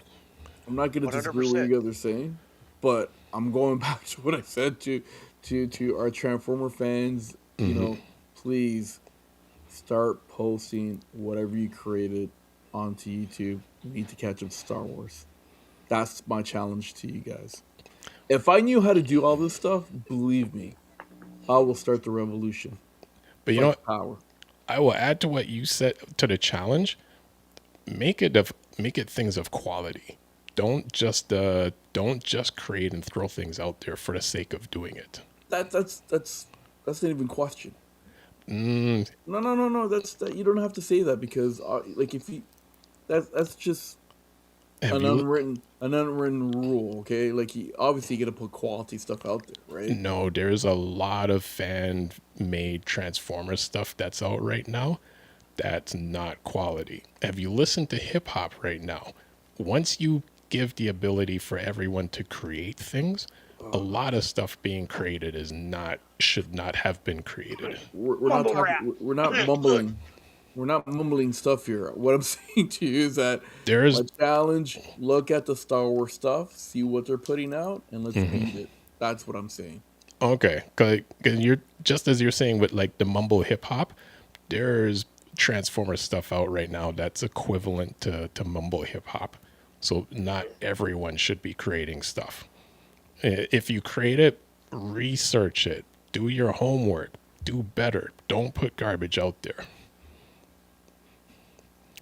I'm not going to disagree with what you guys are saying, but I'm going back to what I said to our Transformer fans. Please start posting whatever you created onto YouTube. You need to catch up to Star Wars. That's my challenge to you guys. If I knew how to do all this stuff, believe me, I will start the revolution. But you know what? Power. I will add to what you said to the challenge. Make it things of quality. Don't just create and throw things out there for the sake of doing it. That's not even question. Mm, No. That you don't have to say that because if you that's just have an you? unwritten rule. Okay, obviously you got to put quality stuff out there, right? No, there's a lot of fan-made Transformers stuff that's out right now that's not quality. Have you listened to hip hop right now? Once you give the ability for everyone to create things, a lot of stuff being created should not have been created. We're not Mumble rap. talking. We're not mumbling. We're not mumbling stuff here. What I'm saying to you is that There's my challenge: look at the Star Wars stuff, see what they're putting out, and let's beat it. That's what I'm saying. Okay, because you're just as you're saying with like the mumble hip hop, there's Transformer stuff out right now that's equivalent to mumble hip hop. So not everyone should be creating stuff. If you create it, research it, do your homework, do better. Don't put garbage out there.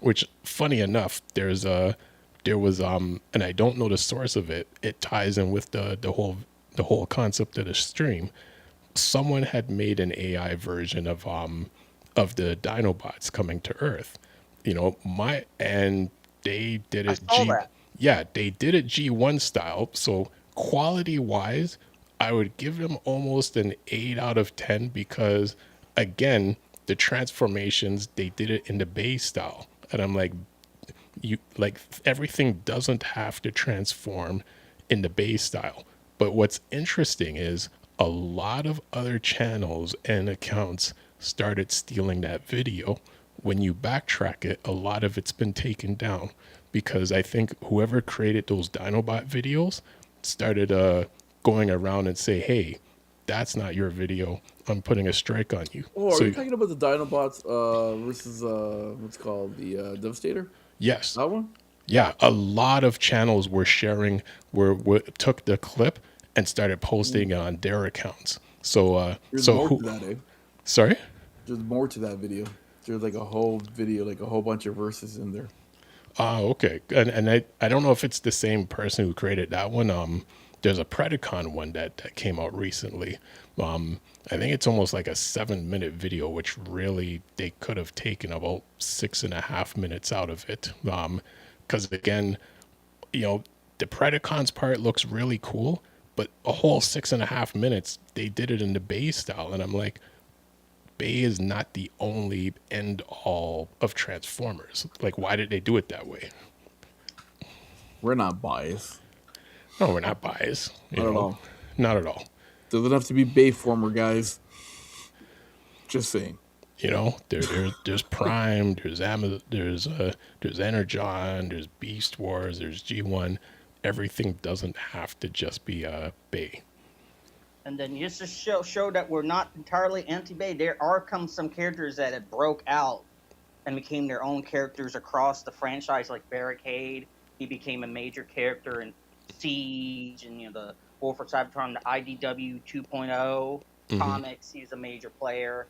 Which, funny enough, there was and I don't know the source of it. It ties in with the whole concept of the stream. Someone had made an AI version of the Dinobots coming to Earth. And they did I it saw that. yeah, they did it G1 style. So quality wise, I would give them almost an 8 out of 10 because, again, the transformations, they did it in the Bay style. And I'm like, you like everything doesn't have to transform in the Bay style. But what's interesting is a lot of other channels and accounts started stealing that video. When you backtrack it, a lot of it's been taken down because I think whoever created those Dinobot videos started going around and say, hey, that's not your video. I'm putting a strike on you. Oh, are So you talking about the Dinobots versus what's called the Devastator? yes, That one? yeah, a lot of channels were sharing, took the clip and started posting it on their accounts. So, There's so more who? to that, eh? Sorry. There's more to that video. There's like a whole video, like a whole bunch of verses in there. Oh, okay. And I don't know if it's the same person who created that one. There's a Predacon one that came out recently. I think it's almost like a 7-minute video, which really they could have taken about 6.5 minutes out of it. Because again, the Predacons part looks really cool, but a whole 6.5 minutes, they did it in the Bay style. And I'm like, Bay is not the only end all of Transformers. Like, why did they do it that way? We're not biased. No, we're not biased. Not at all. Not at all. Doesn't have to be Bayformer, guys. Just saying. There's Prime, there's there's Energon, there's Beast Wars, there's G1. Everything doesn't have to just be Bay. And then just to show that we're not entirely anti-Bay, there are some characters that have broke out and became their own characters across the franchise, like Barricade. He became a major character in Siege and the War for Cybertron, the IDW 2.0 comics. He's a major player.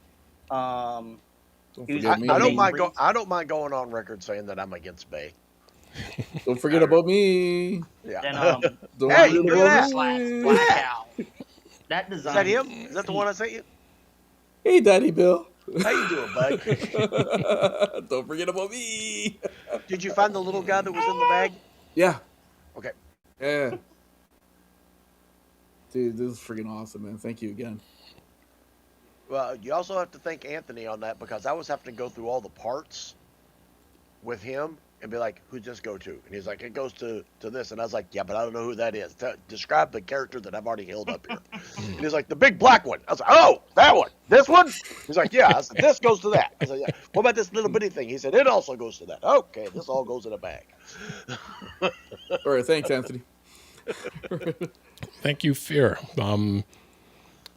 Don't He was forget me. I don't mind going on record saying that I'm against Bay. Don't forget about me. Yeah. Then Don't Hey, forget look at about that. me. Blackout. That Is design. that him? Is that the one I sent you? Hey, Daddy Bill. How you doing, bud? Don't forget about me. Did you find the little guy that was in the bag? Yeah. Okay. Yeah. Dude, this is freaking awesome, man. Thank you again. Well, you also have to thank Anthony on that because I was having to go through all the parts with him and be like, who's this go to? And he's like, it goes to this. And I was like, yeah, but I don't know who that is. Describe the character that I've already held up here. And he's like, the big black one. I was like, oh, that one. This one? He's like, yeah. I said, this goes to that. I said, yeah. What about this little bitty thing? He said, it also goes to that. Okay, this all goes in a bag. All right. Thanks, Anthony. Thank you, Fear.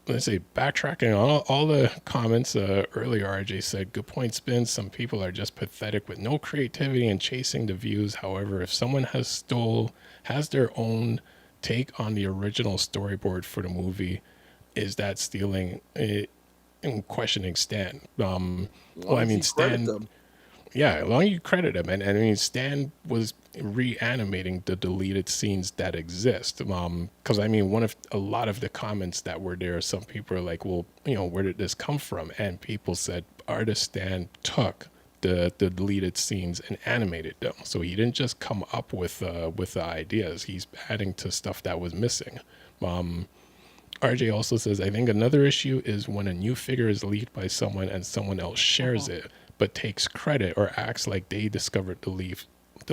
Let's see, backtracking on all the comments earlier, RJ said, good point, Spin. Some people are just pathetic with no creativity and chasing the views. However, if someone has their own take on the original storyboard for the movie, is that stealing and questioning Stan? Well, I mean, Stan, yeah, as long as you credit him. And I mean, Stan was reanimating the deleted scenes that exist. Because I mean, a lot of the comments that were there, some people are like, well, where did this come from? And people said artist Stan took the deleted scenes and animated them. So he didn't just come up with the ideas. He's adding to stuff that was missing. RJ also says, I think another issue is when a new figure is leaked by someone and someone else shares it, but takes credit or acts like they discovered the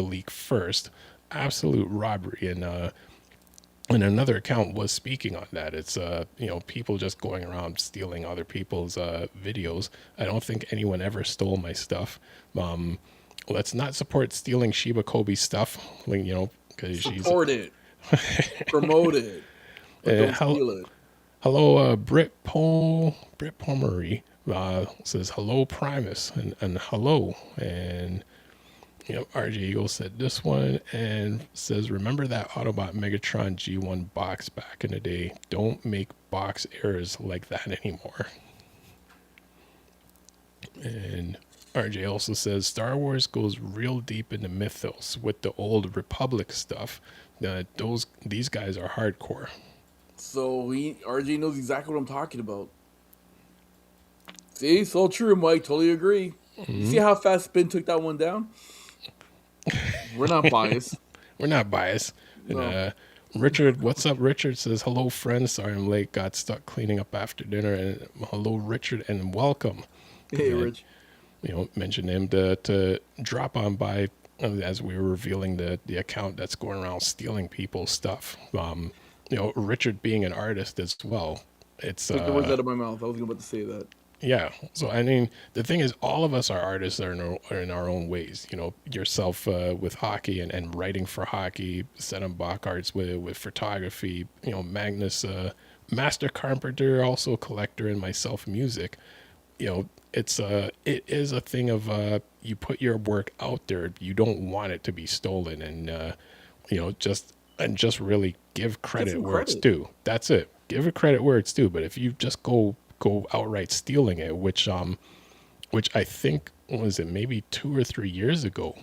leak first. Absolute robbery. And another account was speaking on that. It's people just going around stealing other people's videos. I don't think anyone ever stole my stuff. Let's not support stealing Sheba Kobe's stuff. Because she's Support it. Promote it. But don't steal it. Hello, Brit Pomery says hello, Primus, and hello, and RJ Eagle said this one and says, remember that Autobot Megatron G1 box back in the day? Don't make box errors like that anymore. And RJ also says Star Wars goes real deep into mythos with the old Republic stuff. These guys are hardcore. So RJ knows exactly what I'm talking about. See, so true, Mike. Totally agree. You see how fast Spin took that one down? We're not biased. We're not biased. No. And Richard, what's up? Richard says, hello, friend. Sorry I'm late. Got stuck cleaning up after dinner. And hello, Richard, and welcome. Hey, And, Rich. mentioned him to drop on by as we were revealing the account that's going around stealing people's stuff. Richard being an artist as well. It's Took the words out of my mouth. I was about to say that. yeah. So I mean, the thing is, all of us are artists are in our own ways. Yourself with hockey and writing for hockey, Senem Bach arts with photography. Magnus, master carpenter, also a collector, and myself music. It is a thing of you put your work out there. You don't want it to be stolen, and just really give credit where it's due. That's it. Give it credit where it's due. But if you just go outright stealing it, which I think was it maybe 2 or 3 years ago,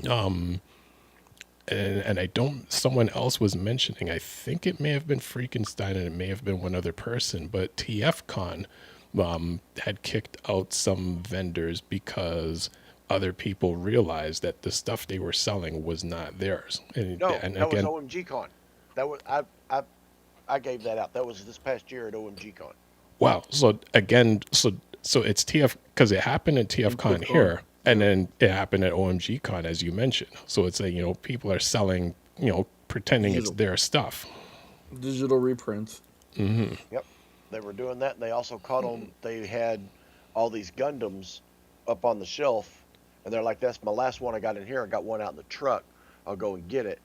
and I don't. Someone else was mentioning. I think it may have been Freakenstein, and it may have been one other person. But TFCon had kicked out some vendors because other people realized that the stuff they were selling was not theirs. And No, and that again, was OMG Con. That was I gave that out. That was this past year at OMG Con. wow. So again, so it's TF because it happened at TFCon here, and then it happened at OMG Con as you mentioned. So it's like people are selling, pretending it's their stuff. Digital reprints. Yep, they were doing that. And they also caught them. They had all these Gundams up on the shelf, and they're like, "That's my last one I got in here. I got one out in the truck. I'll go and get it."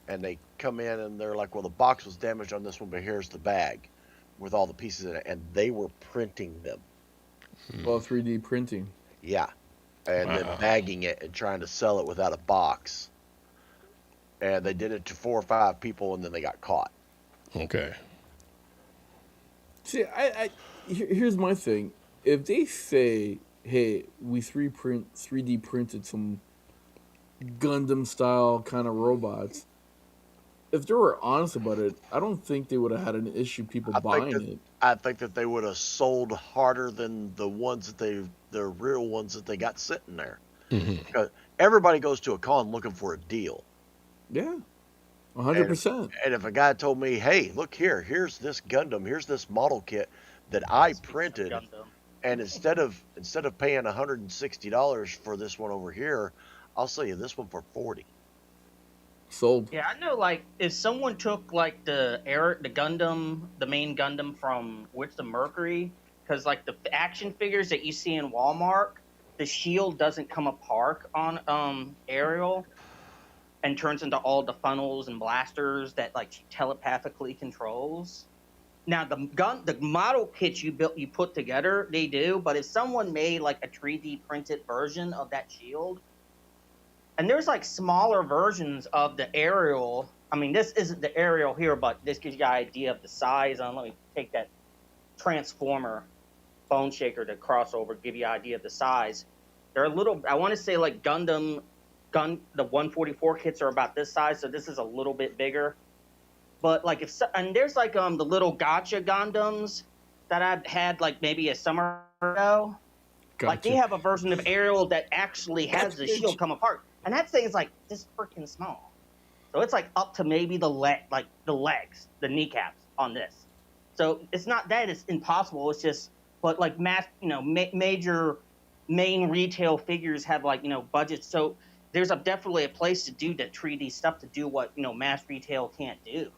And they come in and they're like, "Well, the box was damaged on this one, but here's the bag with all the pieces in it." And they were printing them. Well, 3D printing. Yeah. And then bagging it and trying to sell it without a box. And they did it to 4 or 5 people, and then they got caught. Okay. See, here's my thing. If they say, "Hey, we 3D printed some Gundam style kind of robots," if they were honest about it, I don't think they would have had an issue people buying it. I think that they would have sold harder than the real ones that they got sitting there. Because everybody goes to a con looking for a deal. Yeah, 100%. And if a guy told me, "Hey, look here's this Gundam, here's this model kit that I printed, and instead of paying $160 for this one over here, I'll sell you this one for $40." Sold. Yeah, I know. Like, if someone took like the Gundam, the main Gundam from the Mercury, because like the action figures that you see in Walmart, the shield doesn't come apart on Ariel, and turns into all the funnels and blasters that like she telepathically controls. Now the model kits you put together, they do. But if someone made like a 3D printed version of that shield. And there's like smaller versions of the aerial. I mean, this isn't the aerial here, but this gives you an idea of the size. Let me take that Transformer Bone Shaker to crossover, give you an idea of the size. They're a little, I want to say like the 144 kits are about this size, so this is a little bit bigger. But like and there's like the little gotcha Gundams that I've had like maybe a summer ago. Gotcha. Like they have a version of Ariel that actually has the shield come apart. And that thing is like this freaking small. So it's like up to maybe the legs, the kneecaps on this. So it's not that it's impossible. It's just, but like major main retail figures have like, budgets. So there's definitely a place to do the 3D stuff to do what, mass retail can't do.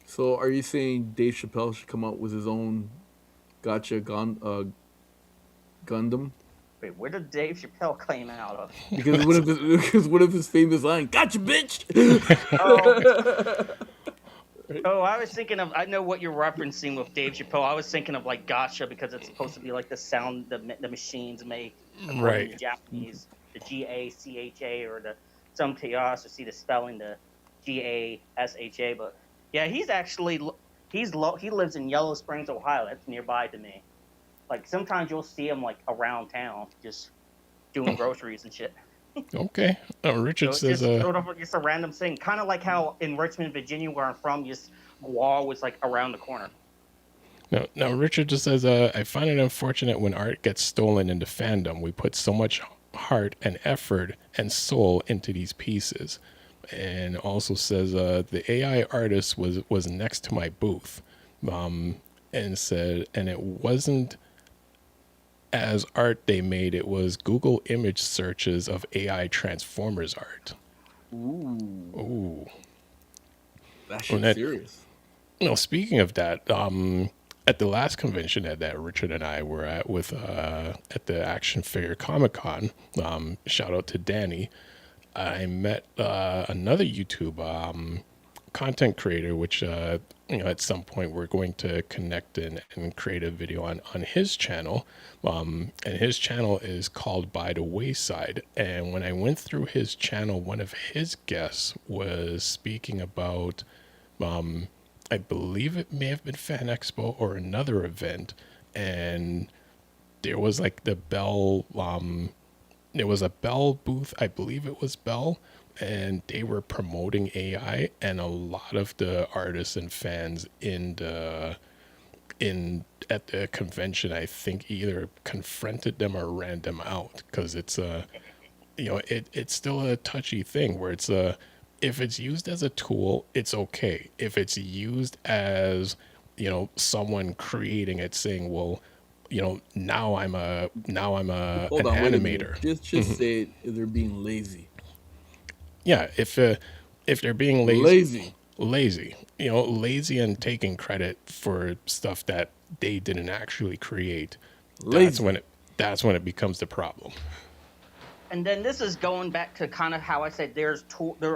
So are you saying Dave Chappelle should come out with his own gotcha Gundam? Wait, where did Dave Chappelle claim out of? Because one of his famous lines, "Gotcha, bitch." Oh, I was thinking of. I know what you're referencing with Dave Chappelle. I was thinking of like gotcha because it's supposed to be like the sound the machines make. Right. The Japanese, the GACHA, or some chaos to see the spelling, the GASHA. But yeah, he lives in Yellow Springs, Ohio. That's nearby to me. Like, sometimes you'll see him, like, around town, just doing groceries and shit. Okay. Richard says... Just a random thing. Kind of like how in Richmond, Virginia, where I'm from, just Guar was, like, around the corner. Now, Richard just says, I find it unfortunate when art gets stolen into fandom. We put so much heart and effort and soul into these pieces. and also says the AI artist was next to my booth, and said, and it wasn't as art they made, it was Google image searches of AI Transformers art. Ooh, Ooh. that And shit's that, serious. speaking of that, at the last convention that Richard and I were at with at the Action Figure Comic Con, shout out to Danny, I met another YouTube content creator, which at some point we're going to connect and create a video on his channel. And his channel is called By the Wayside. And when I went through his channel, one of his guests was speaking about, I believe it may have been Fan Expo or another event, and there was like the Bell. There was a Bell booth, I believe it was Bell, and they were promoting AI, and a lot of the artists and fans at the convention, I think, either confronted them or ran them out, because it's it's still a touchy thing where it's if it's used as a tool, it's okay. If it's used as someone creating it, saying, well, now I'm an Hold on, wait a minute. animator. Just say they're being lazy. Yeah, if they're being lazy, lazy and taking credit for stuff that they didn't actually create, Lazy. that's when it becomes the problem. And then this is going back to kind of how I said there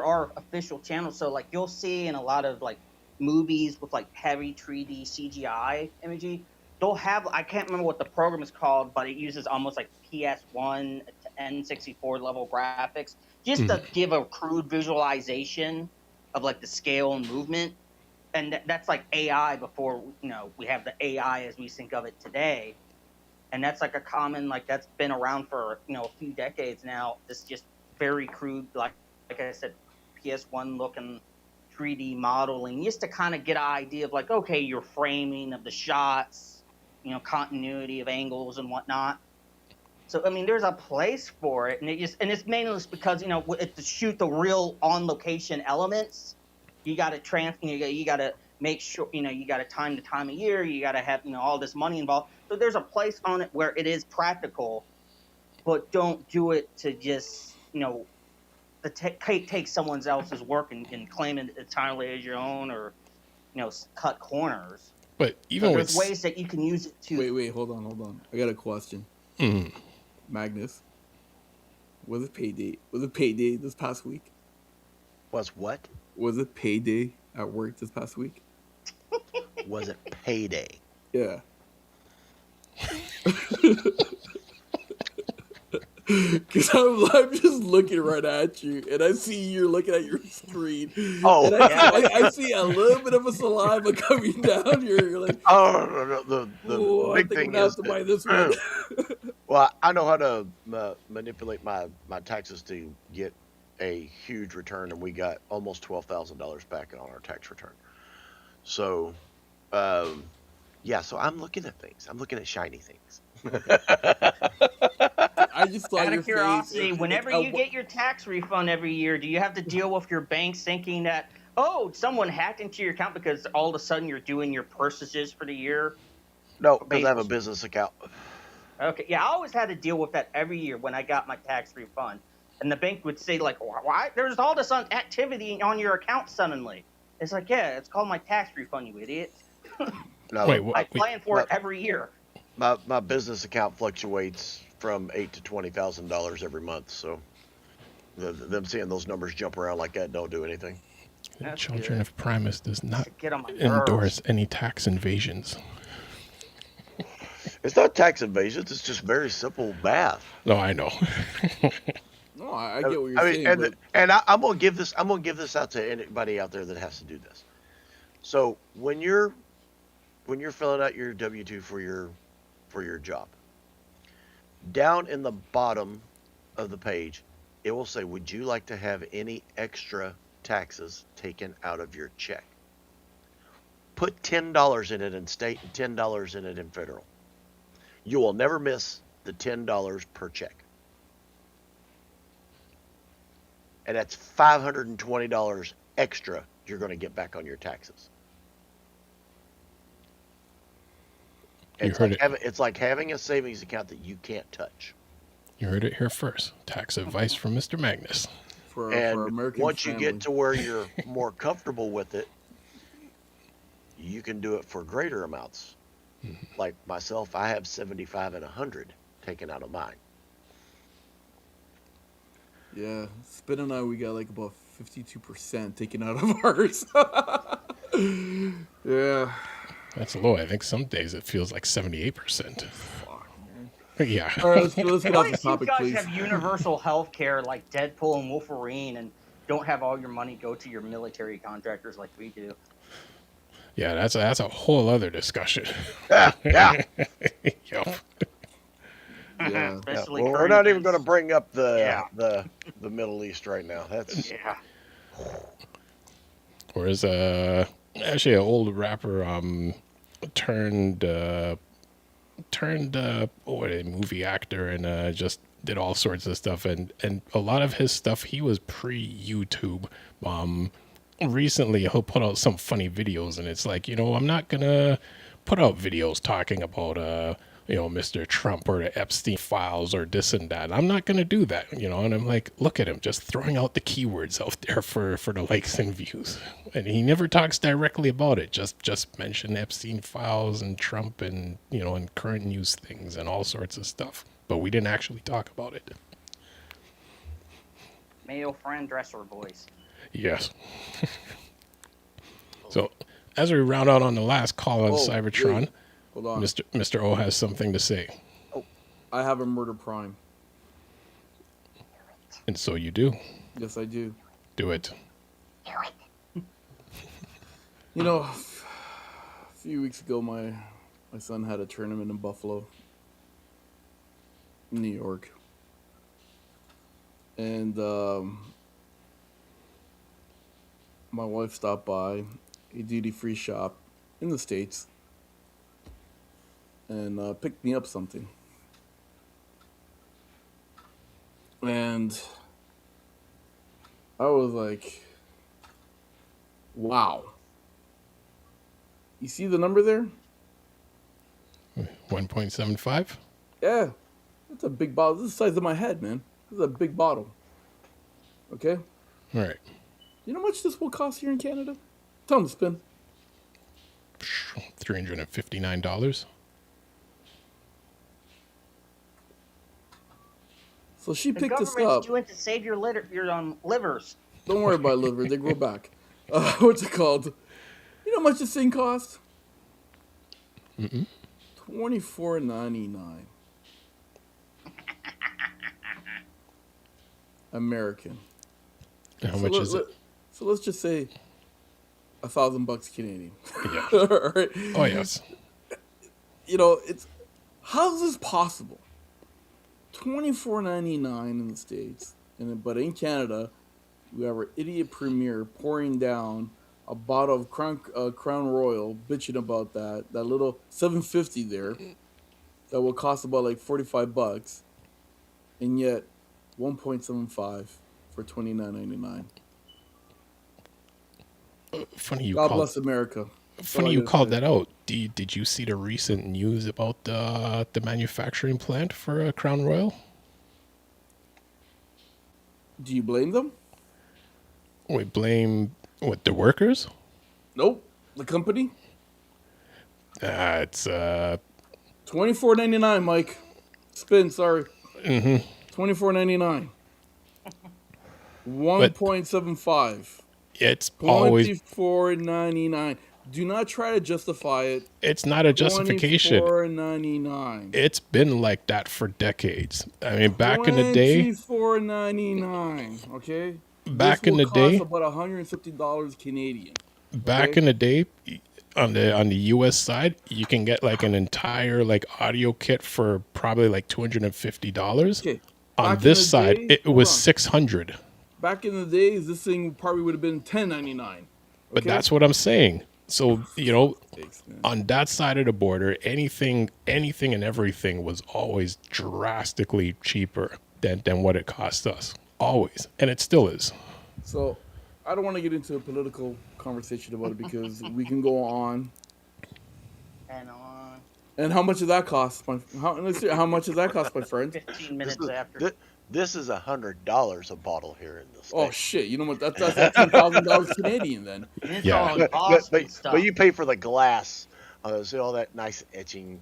are official channels. So like you'll see in a lot of like movies with like heavy 3D CGI imagery, they'll have, I can't remember what the program is called, but it uses almost like PS1 to N64 level graphics just to give a crude visualization of like the scale and movement. And that's like AI before we have the AI as we think of it today. And that's like a common, like that's been around for a few decades now. This just very crude, like I said, PS1 looking 3D modeling, just to kind of get an idea of like, okay, your framing of the shots, continuity of angles and whatnot. So I mean, there's a place for it, and it's mainly just because to shoot the real on location elements, you got to you got to make sure you got to time the time of year, you got to have all this money involved. So there's a place on it where it is practical, but don't do it to just take someone else's work and claim it entirely as your own, or cut corners. But even there's ways that you can use it to. Wait, hold on. I got a question. Magnus, was it payday? Was it payday this past week? Was what? Was it payday at work this past week? Was it payday? Yeah. Because I'm just looking right at you, and I see you're looking at your screen. Oh, and I see a little bit of a saliva coming down here. You're like, oh, no, the big thing is to buy this one. Well, I know how to manipulate my taxes to get a huge return, and we got almost $12,000 back on our tax return. So, yeah, so I'm looking at things. I'm looking at shiny things. I just thought Out your of curiosity, face, whenever you get your tax refund every year, do you have to deal with your bank thinking that, oh, someone hacked into your account because all of a sudden you're doing your purchases for the year? No, because I have a business account. Okay, yeah, I always had to deal with that every year when I got my tax refund. And the bank would say, like, why? There's all this activity on your account suddenly. It's like, yeah, it's called my tax refund, you idiot. No, I plan for it every year. My business account fluctuates from $8,000 to $20,000 every month, so them seeing those numbers jump around like that don't do anything. Children of Primus does not Get on my endorse nerves. any tax invasions. It's not tax evasions; it's just very simple math. No, I know. No, I get what you're saying. I'm gonna give this out to anybody out there that has to do this. So when you're filling out your W-2 for your job, down in the bottom of the page, it will say, "Would you like to have any extra taxes taken out of your check?" Put $10 in it in state and $10 in it in federal. You will never miss the $10 per check. and that's $520 extra you're going to get back on your taxes. You heard it. It's like having a savings account that you can't touch. You heard it here first. Tax advice from Mr. Magnus. For And American once you family. get to where you're more comfortable with it, you can do it for greater amounts. Like myself, I have 75 and 100 taken out of mine. Yeah, Spin and I, we got like about 52% taken out of ours. Yeah. That's low. I think some days it feels like 78%. Fuck, man. Yeah. All right, let's get At off the least you topic, guys please. have universal health care like Deadpool and Wolverine, and don't have all your money go to your military contractors like we do. Yeah, that's a whole other discussion. Yeah. Yep. Yeah. Especially Well, we're not even current going to bring up Yeah. the Middle East right now. That's Yeah. Whereas actually an old rapper turned movie actor and just did all sorts of stuff, and a lot of his stuff, he was pre-YouTube. Recently he'll put out some funny videos, and it's like, I'm not gonna put out videos talking about Mr. Trump or the Epstein files or this and that. I'm not gonna do that, and I'm like, look at him just throwing out the keywords out there for the likes and views, and he never talks directly about it, just mention Epstein files and Trump and and current news things and all sorts of stuff, but we didn't actually talk about it. Male friend dresser voice. Yes. So as we round out on the last call on Cybertron, wait. Hold on. Mr. O has something to say. I have a murder prime. And so you do. Yes, I do. Do it. A few weeks ago, my son had a tournament in Buffalo, New York. And my wife stopped by a duty-free shop in the States and picked me up something. And I was like, wow. You see the number there? 1.75? Yeah. That's a big bottle. This is the size of my head, man. This is a big bottle. Okay? All right. You know how much this will cost here in Canada? Tell them to spin. $359. So she The picked this government's up. doing to save your livers. Don't worry about liver. They grow back. What's it called? You know how much this thing costs? $24.99. American. How much is it? So let's just say $1,000 Canadian. Yeah. All right. Oh, yes. It's how's this possible? $24.99 in the States, but in Canada, we have our idiot premier pouring down a bottle of Crown Royal, bitching about that little $7.50 there, that will cost about like $45, and yet 1.75 for $29.99. Funny you God called. bless America. Funny you called that out. Did you see the recent news about the manufacturing plant for Crown Royal? Do you blame them? We blame the workers? Nope. The company? It's $24.99, Mike. Spin, sorry. $24.99. 1.75. it's always $24.99. Do not try to justify it. it's not a justification. $24.99. It's been like that for decades. I mean, back in the day, $24.99. Okay. Back This in will the day- cost about $150 Canadian. back in the day, on the US side, you can get like an entire like audio kit for probably like $250. Okay. On Back in this the side, day- it hold was on. $600. Back in the days, this thing probably would have been $10.99. But that's what I'm saying. So, Thanks, man. on that side of the border, anything and everything was always drastically cheaper than what it cost us. always, and it still is. So I don't want to get into a political conversation about it because we can go on. And on And how much does that cost? Let's see, how much does that cost, my friend? 15 This minutes is after. this is $100 a bottle here in the Oh States. shit! You know what? That's $10,000 Canadian then. And it's Yeah. all But, embossed and stuff. but you pay for the glass. See all that nice etching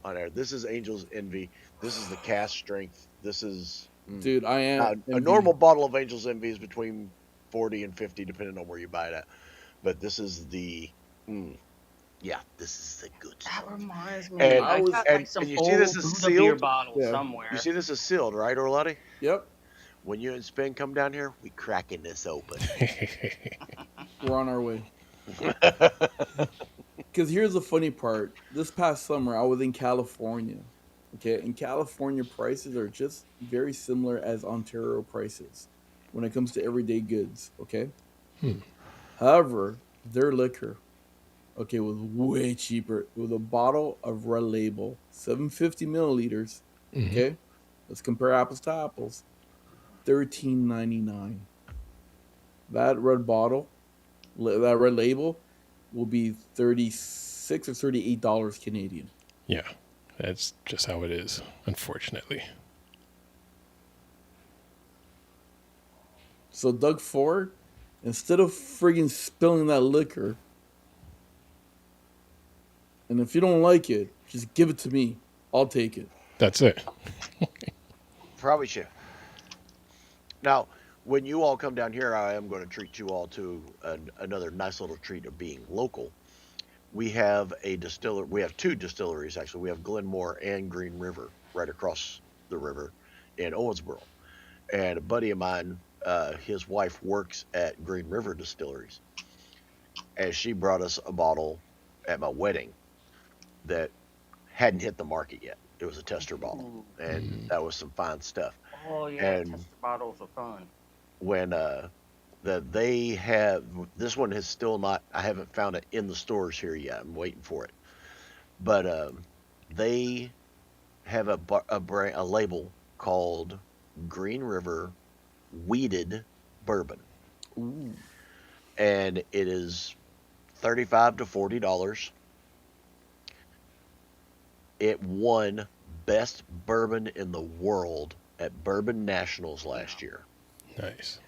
on there. This is Angel's Envy. This is the cast strength. This is Dude, I am a normal bottle of Angel's Envy is between 40 and 50, depending on where you buy it at. But this is the this is the good That stuff. reminds me. And- I got like and some you old see this is Buddha beer sealed? bottle Yeah. somewhere. You see this is sealed, right, Orlotti? Yep, When you and Spin come down here, we cracking this open. we're on our way. Because here's the funny part. This past summer, I was in California. Okay, and California prices are just very similar as Ontario prices when it comes to everyday goods. Okay. However, their liquor, okay, was way cheaper. It was a bottle of Red Label, 750 milliliters. Okay, let's compare apples to apples. $13.99. That red bottle, that Red Label, will be $36 or $38 Canadian. Yeah, that's just how it is, unfortunately. So Doug Ford, instead of friggin' spilling that liquor, and if you don't like it, just give it to me. I'll take it. That's it. Probably should. Now, when you all come down here, I am going to treat you all to another nice little treat of being local. We have We have two distilleries actually. We have Glenmore and Green River right across the river in Owensboro. And a buddy of mine, his wife works at Green River Distilleries, and she brought us a bottle at my wedding that hadn't hit the market yet. It was a tester bottle, and that was some fine stuff. Oh yeah, And- tester bottles are fun. When they have this one has still not, I haven't found it in the stores here yet. I'm waiting for it, but they have a label called Green River Weeded Bourbon, Ooh. and it is $35 to $40. It won best bourbon in the world at Bourbon Nationals last year. Nice.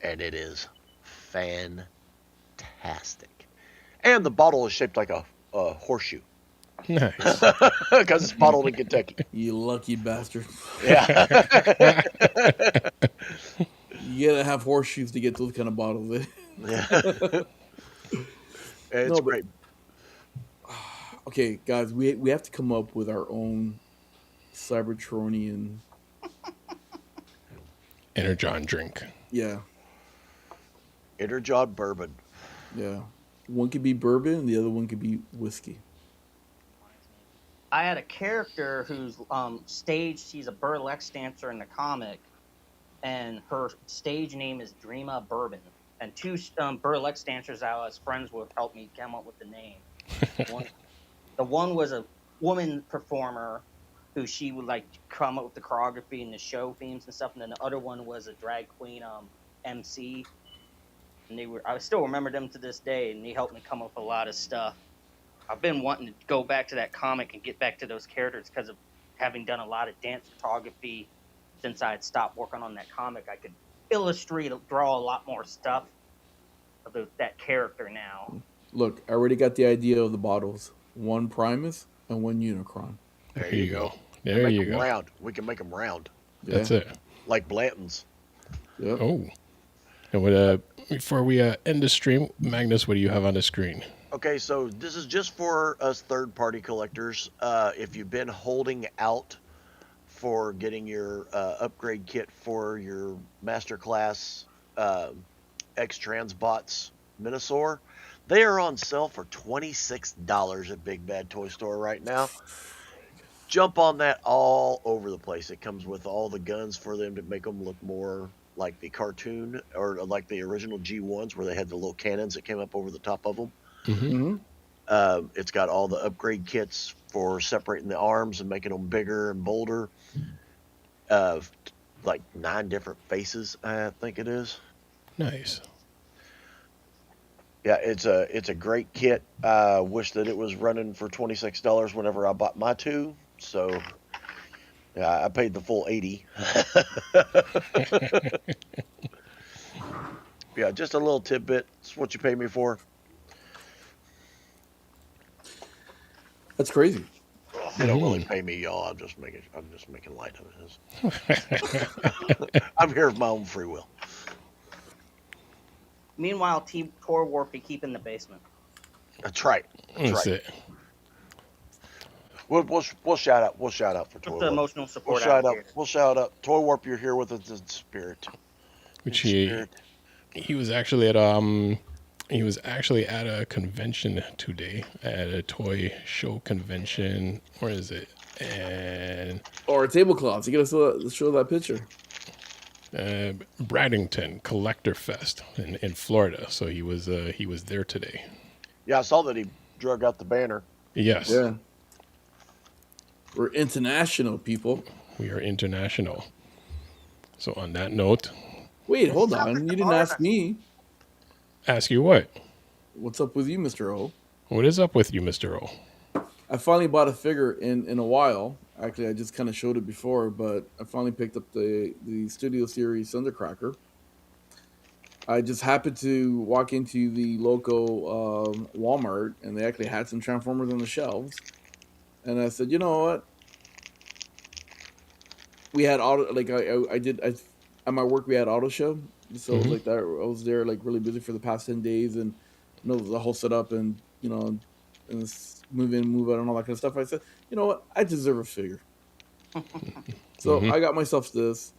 And it is fantastic. And the bottle is shaped like a horseshoe Nice. because it's bottled in Kentucky. You lucky bastard. Yeah. You gotta have horseshoes to get those kind of bottles. Eh? Yeah. It's No, but- great. Okay, guys, we have to come up with our own Cybertronian. Energon drink. Yeah, Interjawed bourbon. yeah. One could be bourbon, and the other one could be whiskey. I had a character who's staged. She's a burlesque dancer in the comic, and her stage name is Dreama Bourbon. And two burlesque dancers I was friends with helped me come up with the name. The one was a woman performer who she would like come up with the choreography and the show themes and stuff, and then the other one was a drag queen MC. And I still remember them to this day, and they helped me come up with a lot of stuff. I've been wanting to go back to that comic and get back to those characters because of having done a lot of dance photography since I had stopped working on that comic. I could illustrate, draw a lot more stuff of that character now. Look, I already got the idea of the bottles. One Primus and one Unicron. There you go. There Make you them go. round. We can make them round, Yeah. That's it. like Blanton's. Yep. Oh. And what, before we end the stream, Magnus, what do you have on the screen? Okay, so this is just for us third-party collectors. If you've been holding out for getting your upgrade kit for your Masterclass X-Transbots Minosaur, they are on sale for $26 at Big Bad Toy Store right now. Jump on that all over the place. It comes with all the guns for them to make them look more like the cartoon or like the original G1s where they had the little cannons that came up over the top of them. Mm-hmm. It's got all the upgrade kits for separating the arms and making them bigger and bolder. like 9 different faces, I think it is. Nice. Yeah, it's a great kit. I wish that it was running for $26 whenever I bought my two. So yeah, I paid the full 80. Yeah, just a little tidbit. It's what you pay me for. That's crazy. Well, they don't really pay me, y'all. I'm just making light of it. I'm here of my own free will. Meanwhile, Team Tour Warp be keep in the basement. That's right. That's That's right. it. We'll shout out. We'll shout out for Toy Put the Warp. emotional We'll support shout out out. here. We'll shout out. Toy Warp, you're here with us in spirit. Which In he spirit. he was actually at a convention today, at a toy show convention. Where is it? And Or tablecloths. You gotta show that picture. Braddington Collector Fest in Florida. So he was there today. Yeah, I saw that he drug out the banner. Yes, Yeah. We're international people. we are international. So on that note, Wait, hold on. You didn't ask me. ask you what? What's up with you, Mr. O? What is up with you, Mr. O? I finally bought a figure in a while. Actually, I just kind of showed it before, but I finally picked up the Studio Series Thundercracker. I just happened to walk into the local Walmart, and they actually had some Transformers on the shelves. And I said, you know what? We had auto, like at my work we had auto show, so it was like that. I was there like really busy for the past 10 days, and the whole setup, and and move in, move out, and all that kind of stuff. I said, you know what? I deserve a figure. So I got myself this,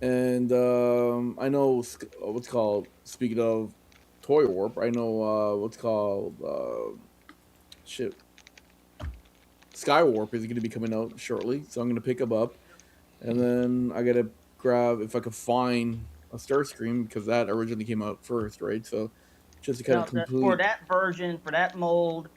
and I know what's called. Speaking of Toy Warp, I know what's called shit. Sky Warp is going to be coming out shortly, so I'm going to pick them up, and then I got to grab if I could find a Starscream because that originally came out first, right? So just to kind of complete For that version, for that mold,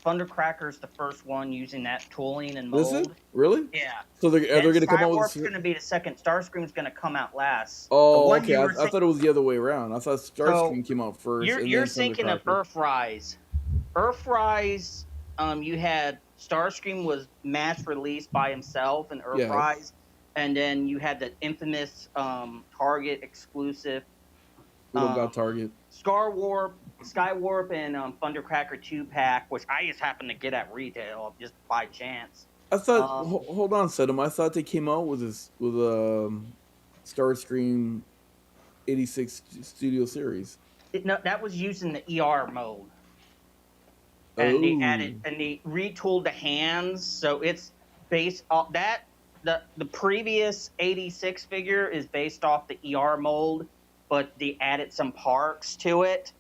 Thundercracker's the first one using that tooling and Is mold. it really? Yeah. So they're going to come out Skywarp's with. going to be the second. Starscream's going to come out last. Oh, okay. I thought it was the other way around. I thought Starscream came out first. You're thinking of Earthrise. Earthrise, you had Starscream was mass released by himself in Earthrise, and then you had the infamous Target exclusive. We don't got Target. Skywarp, and Thundercracker 2-pack, which I just happened to get at retail just by chance. I thought. Hold on, Sedum. I thought they came out with Starscream 86 Studio Series. That was using the ER mode. And they added and they retooled the hands, so it's based off that. The previous 86 figure is based off the ER mold, but they added some parts to it,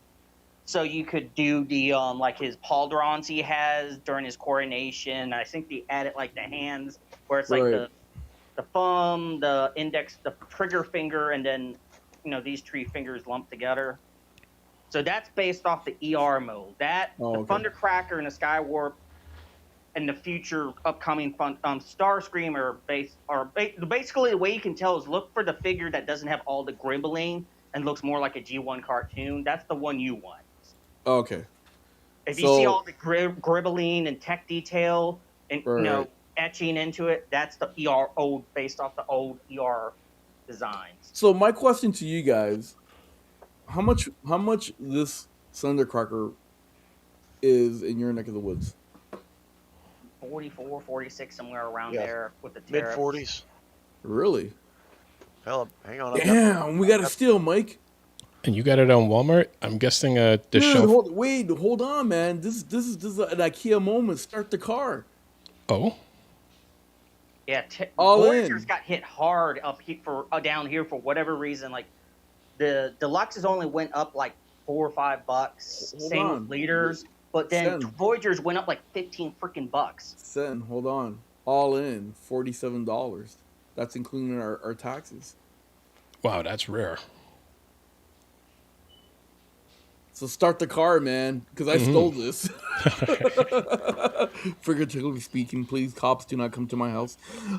so you could do the like his pauldrons he has during his coronation. I think they added like the hands where it's like the thumb, the index, the trigger finger, and then these 3 fingers lumped together. So that's based off the ER mode. The Thundercracker and the Skywarp and the future upcoming Starscream are basically the way you can tell is look for the figure that doesn't have all the gribbling and looks more like a G1 cartoon. That's the one you want. Okay. If you see all the gribbling and tech detail and etching into it, that's the ER based off the old ER designs. So my question to you guys. How much this Thundercracker is in your neck of the woods? 44, 46, somewhere around there with the tariffs. Mid-40s. Really? Hell, hang on. Damn, we got to steal, Mike. And you got it on Walmart? I'm guessing the shelf. Hold on, man. This is an IKEA moment. Start the car. Oh. Yeah, All Voyagers in. got hit hard down here for whatever reason. Like the deluxes only went up like $4 or $5. Same with leaders, but then Voyagers went up like 15 freaking bucks. Sen, hold on. All in $47. That's including our taxes. Wow, that's rare. So start the car, man, because I stole this. Figuratively speaking, please, cops, do not come to my house.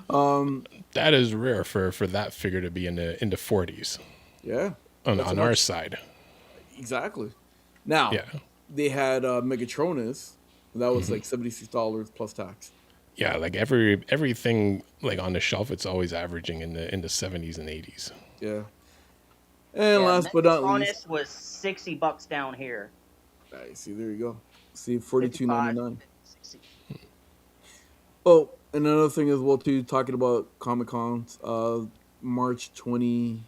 That is rare for that figure to be in the 40s Yeah. on our side. Exactly. Now, Yeah. they had Megatronus. That was like $76 plus tax. Yeah, like everything like on the shelf, it's always averaging in the 70s and 80s. Yeah. And last but not least, was $60 down here. I see. There you go. See, $42.99. 60. Oh, and another thing as well too. Talking about Comic Cons, March 21st,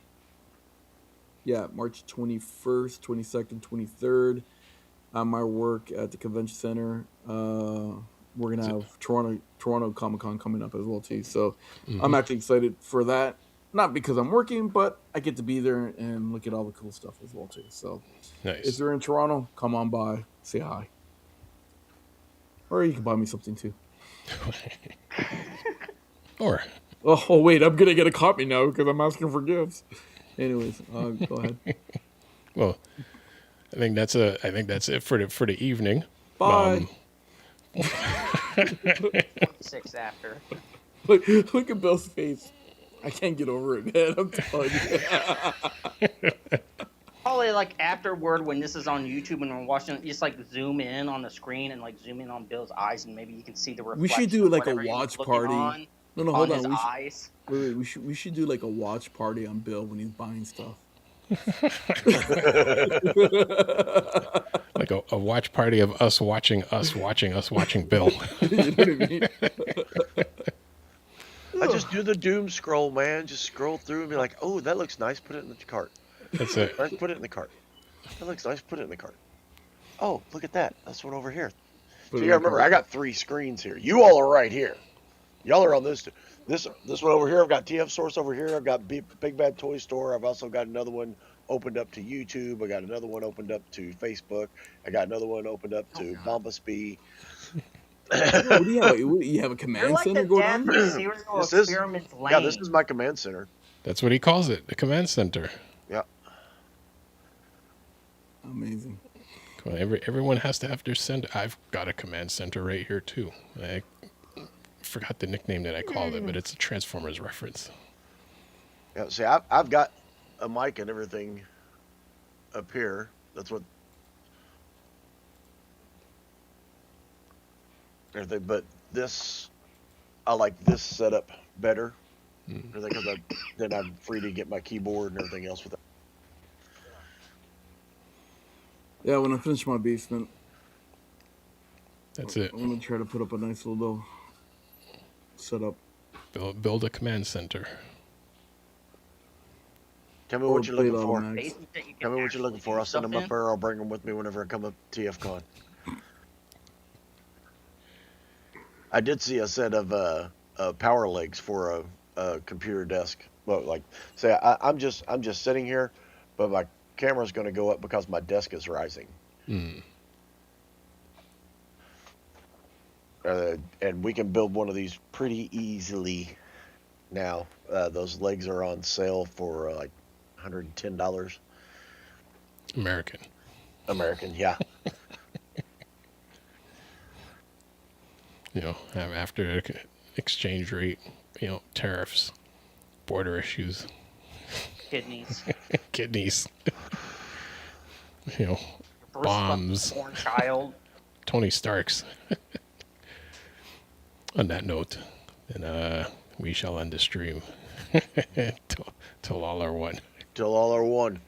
22nd, 23rd. My work at the convention center. We're gonna have Toronto Comic Con coming up as well too. So I'm actually excited for that. Not because I'm working, but I get to be there and look at all the cool stuff as well too. So Nice. if you're in Toronto, come on by, say hi, or you can buy me something too. Or Oh wait, I'm gonna get a copy now because I'm asking for gifts. Anyways, go ahead. well, I think that's it for the evening. Bye. 6 after. Look at Bill's face. I can't get over it, man. I'm telling you. Probably like afterward when this is on YouTube and we're watching it, just like zoom in on the screen and like zoom in on Bill's eyes and maybe you can see the reflection. We should do of like a whatever he was watch looking party. No, hold his on. eyes. Wait. We should do like a watch party on Bill when he's buying stuff. Like a watch party of us watching Bill. You know what I mean? I just do the doom scroll, man. Just scroll through and be like, oh, that looks nice. Put it in the cart. That's it. Nice, put it in the cart. That looks nice. Put it in the cart. Oh, look at that. That's one over here. So you gotta remember, I got 3 screens here. You all are right here. Y'all are on this one over here. I've got TF Source over here. I've got Big Bad Toy Store. I've also got another one opened up to YouTube. I got another one opened up to Facebook. I got another one opened up to Bombasby. What do you have a command center going on? This is my command center. That's what he calls it, the command center. Yeah. Amazing. Come on, everyone has to have their center. I've got a command center right here too. I forgot the nickname that I called it, but it's a Transformers reference. Yeah. See, I've got a mic and everything up here. That's what. Everything, but I like this setup better. Because then I'm free to get my keyboard and everything else with it. Yeah, when I finish my basement, That's it. I'm gonna try to put up a nice little setup. Build a command center. Tell me what you're looking for. Basement that you can Tell me what you're looking for. I'll send them stuff up there. I'll bring them with me whenever I come up to TFCon. I did see a set of power legs for a computer desk. Well, like say I'm just sitting here, but my camera's going to go up because my desk is rising. And we can build one of these pretty easily now. Those legs are on sale for like $110. American, yeah. You know, after exchange rate, tariffs, border issues, kidneys, bombs, born child. Tony Starks. On that note, and we shall end the stream till all are one. Till all are one.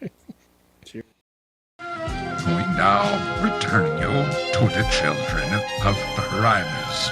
We now return you to the Children of Primus.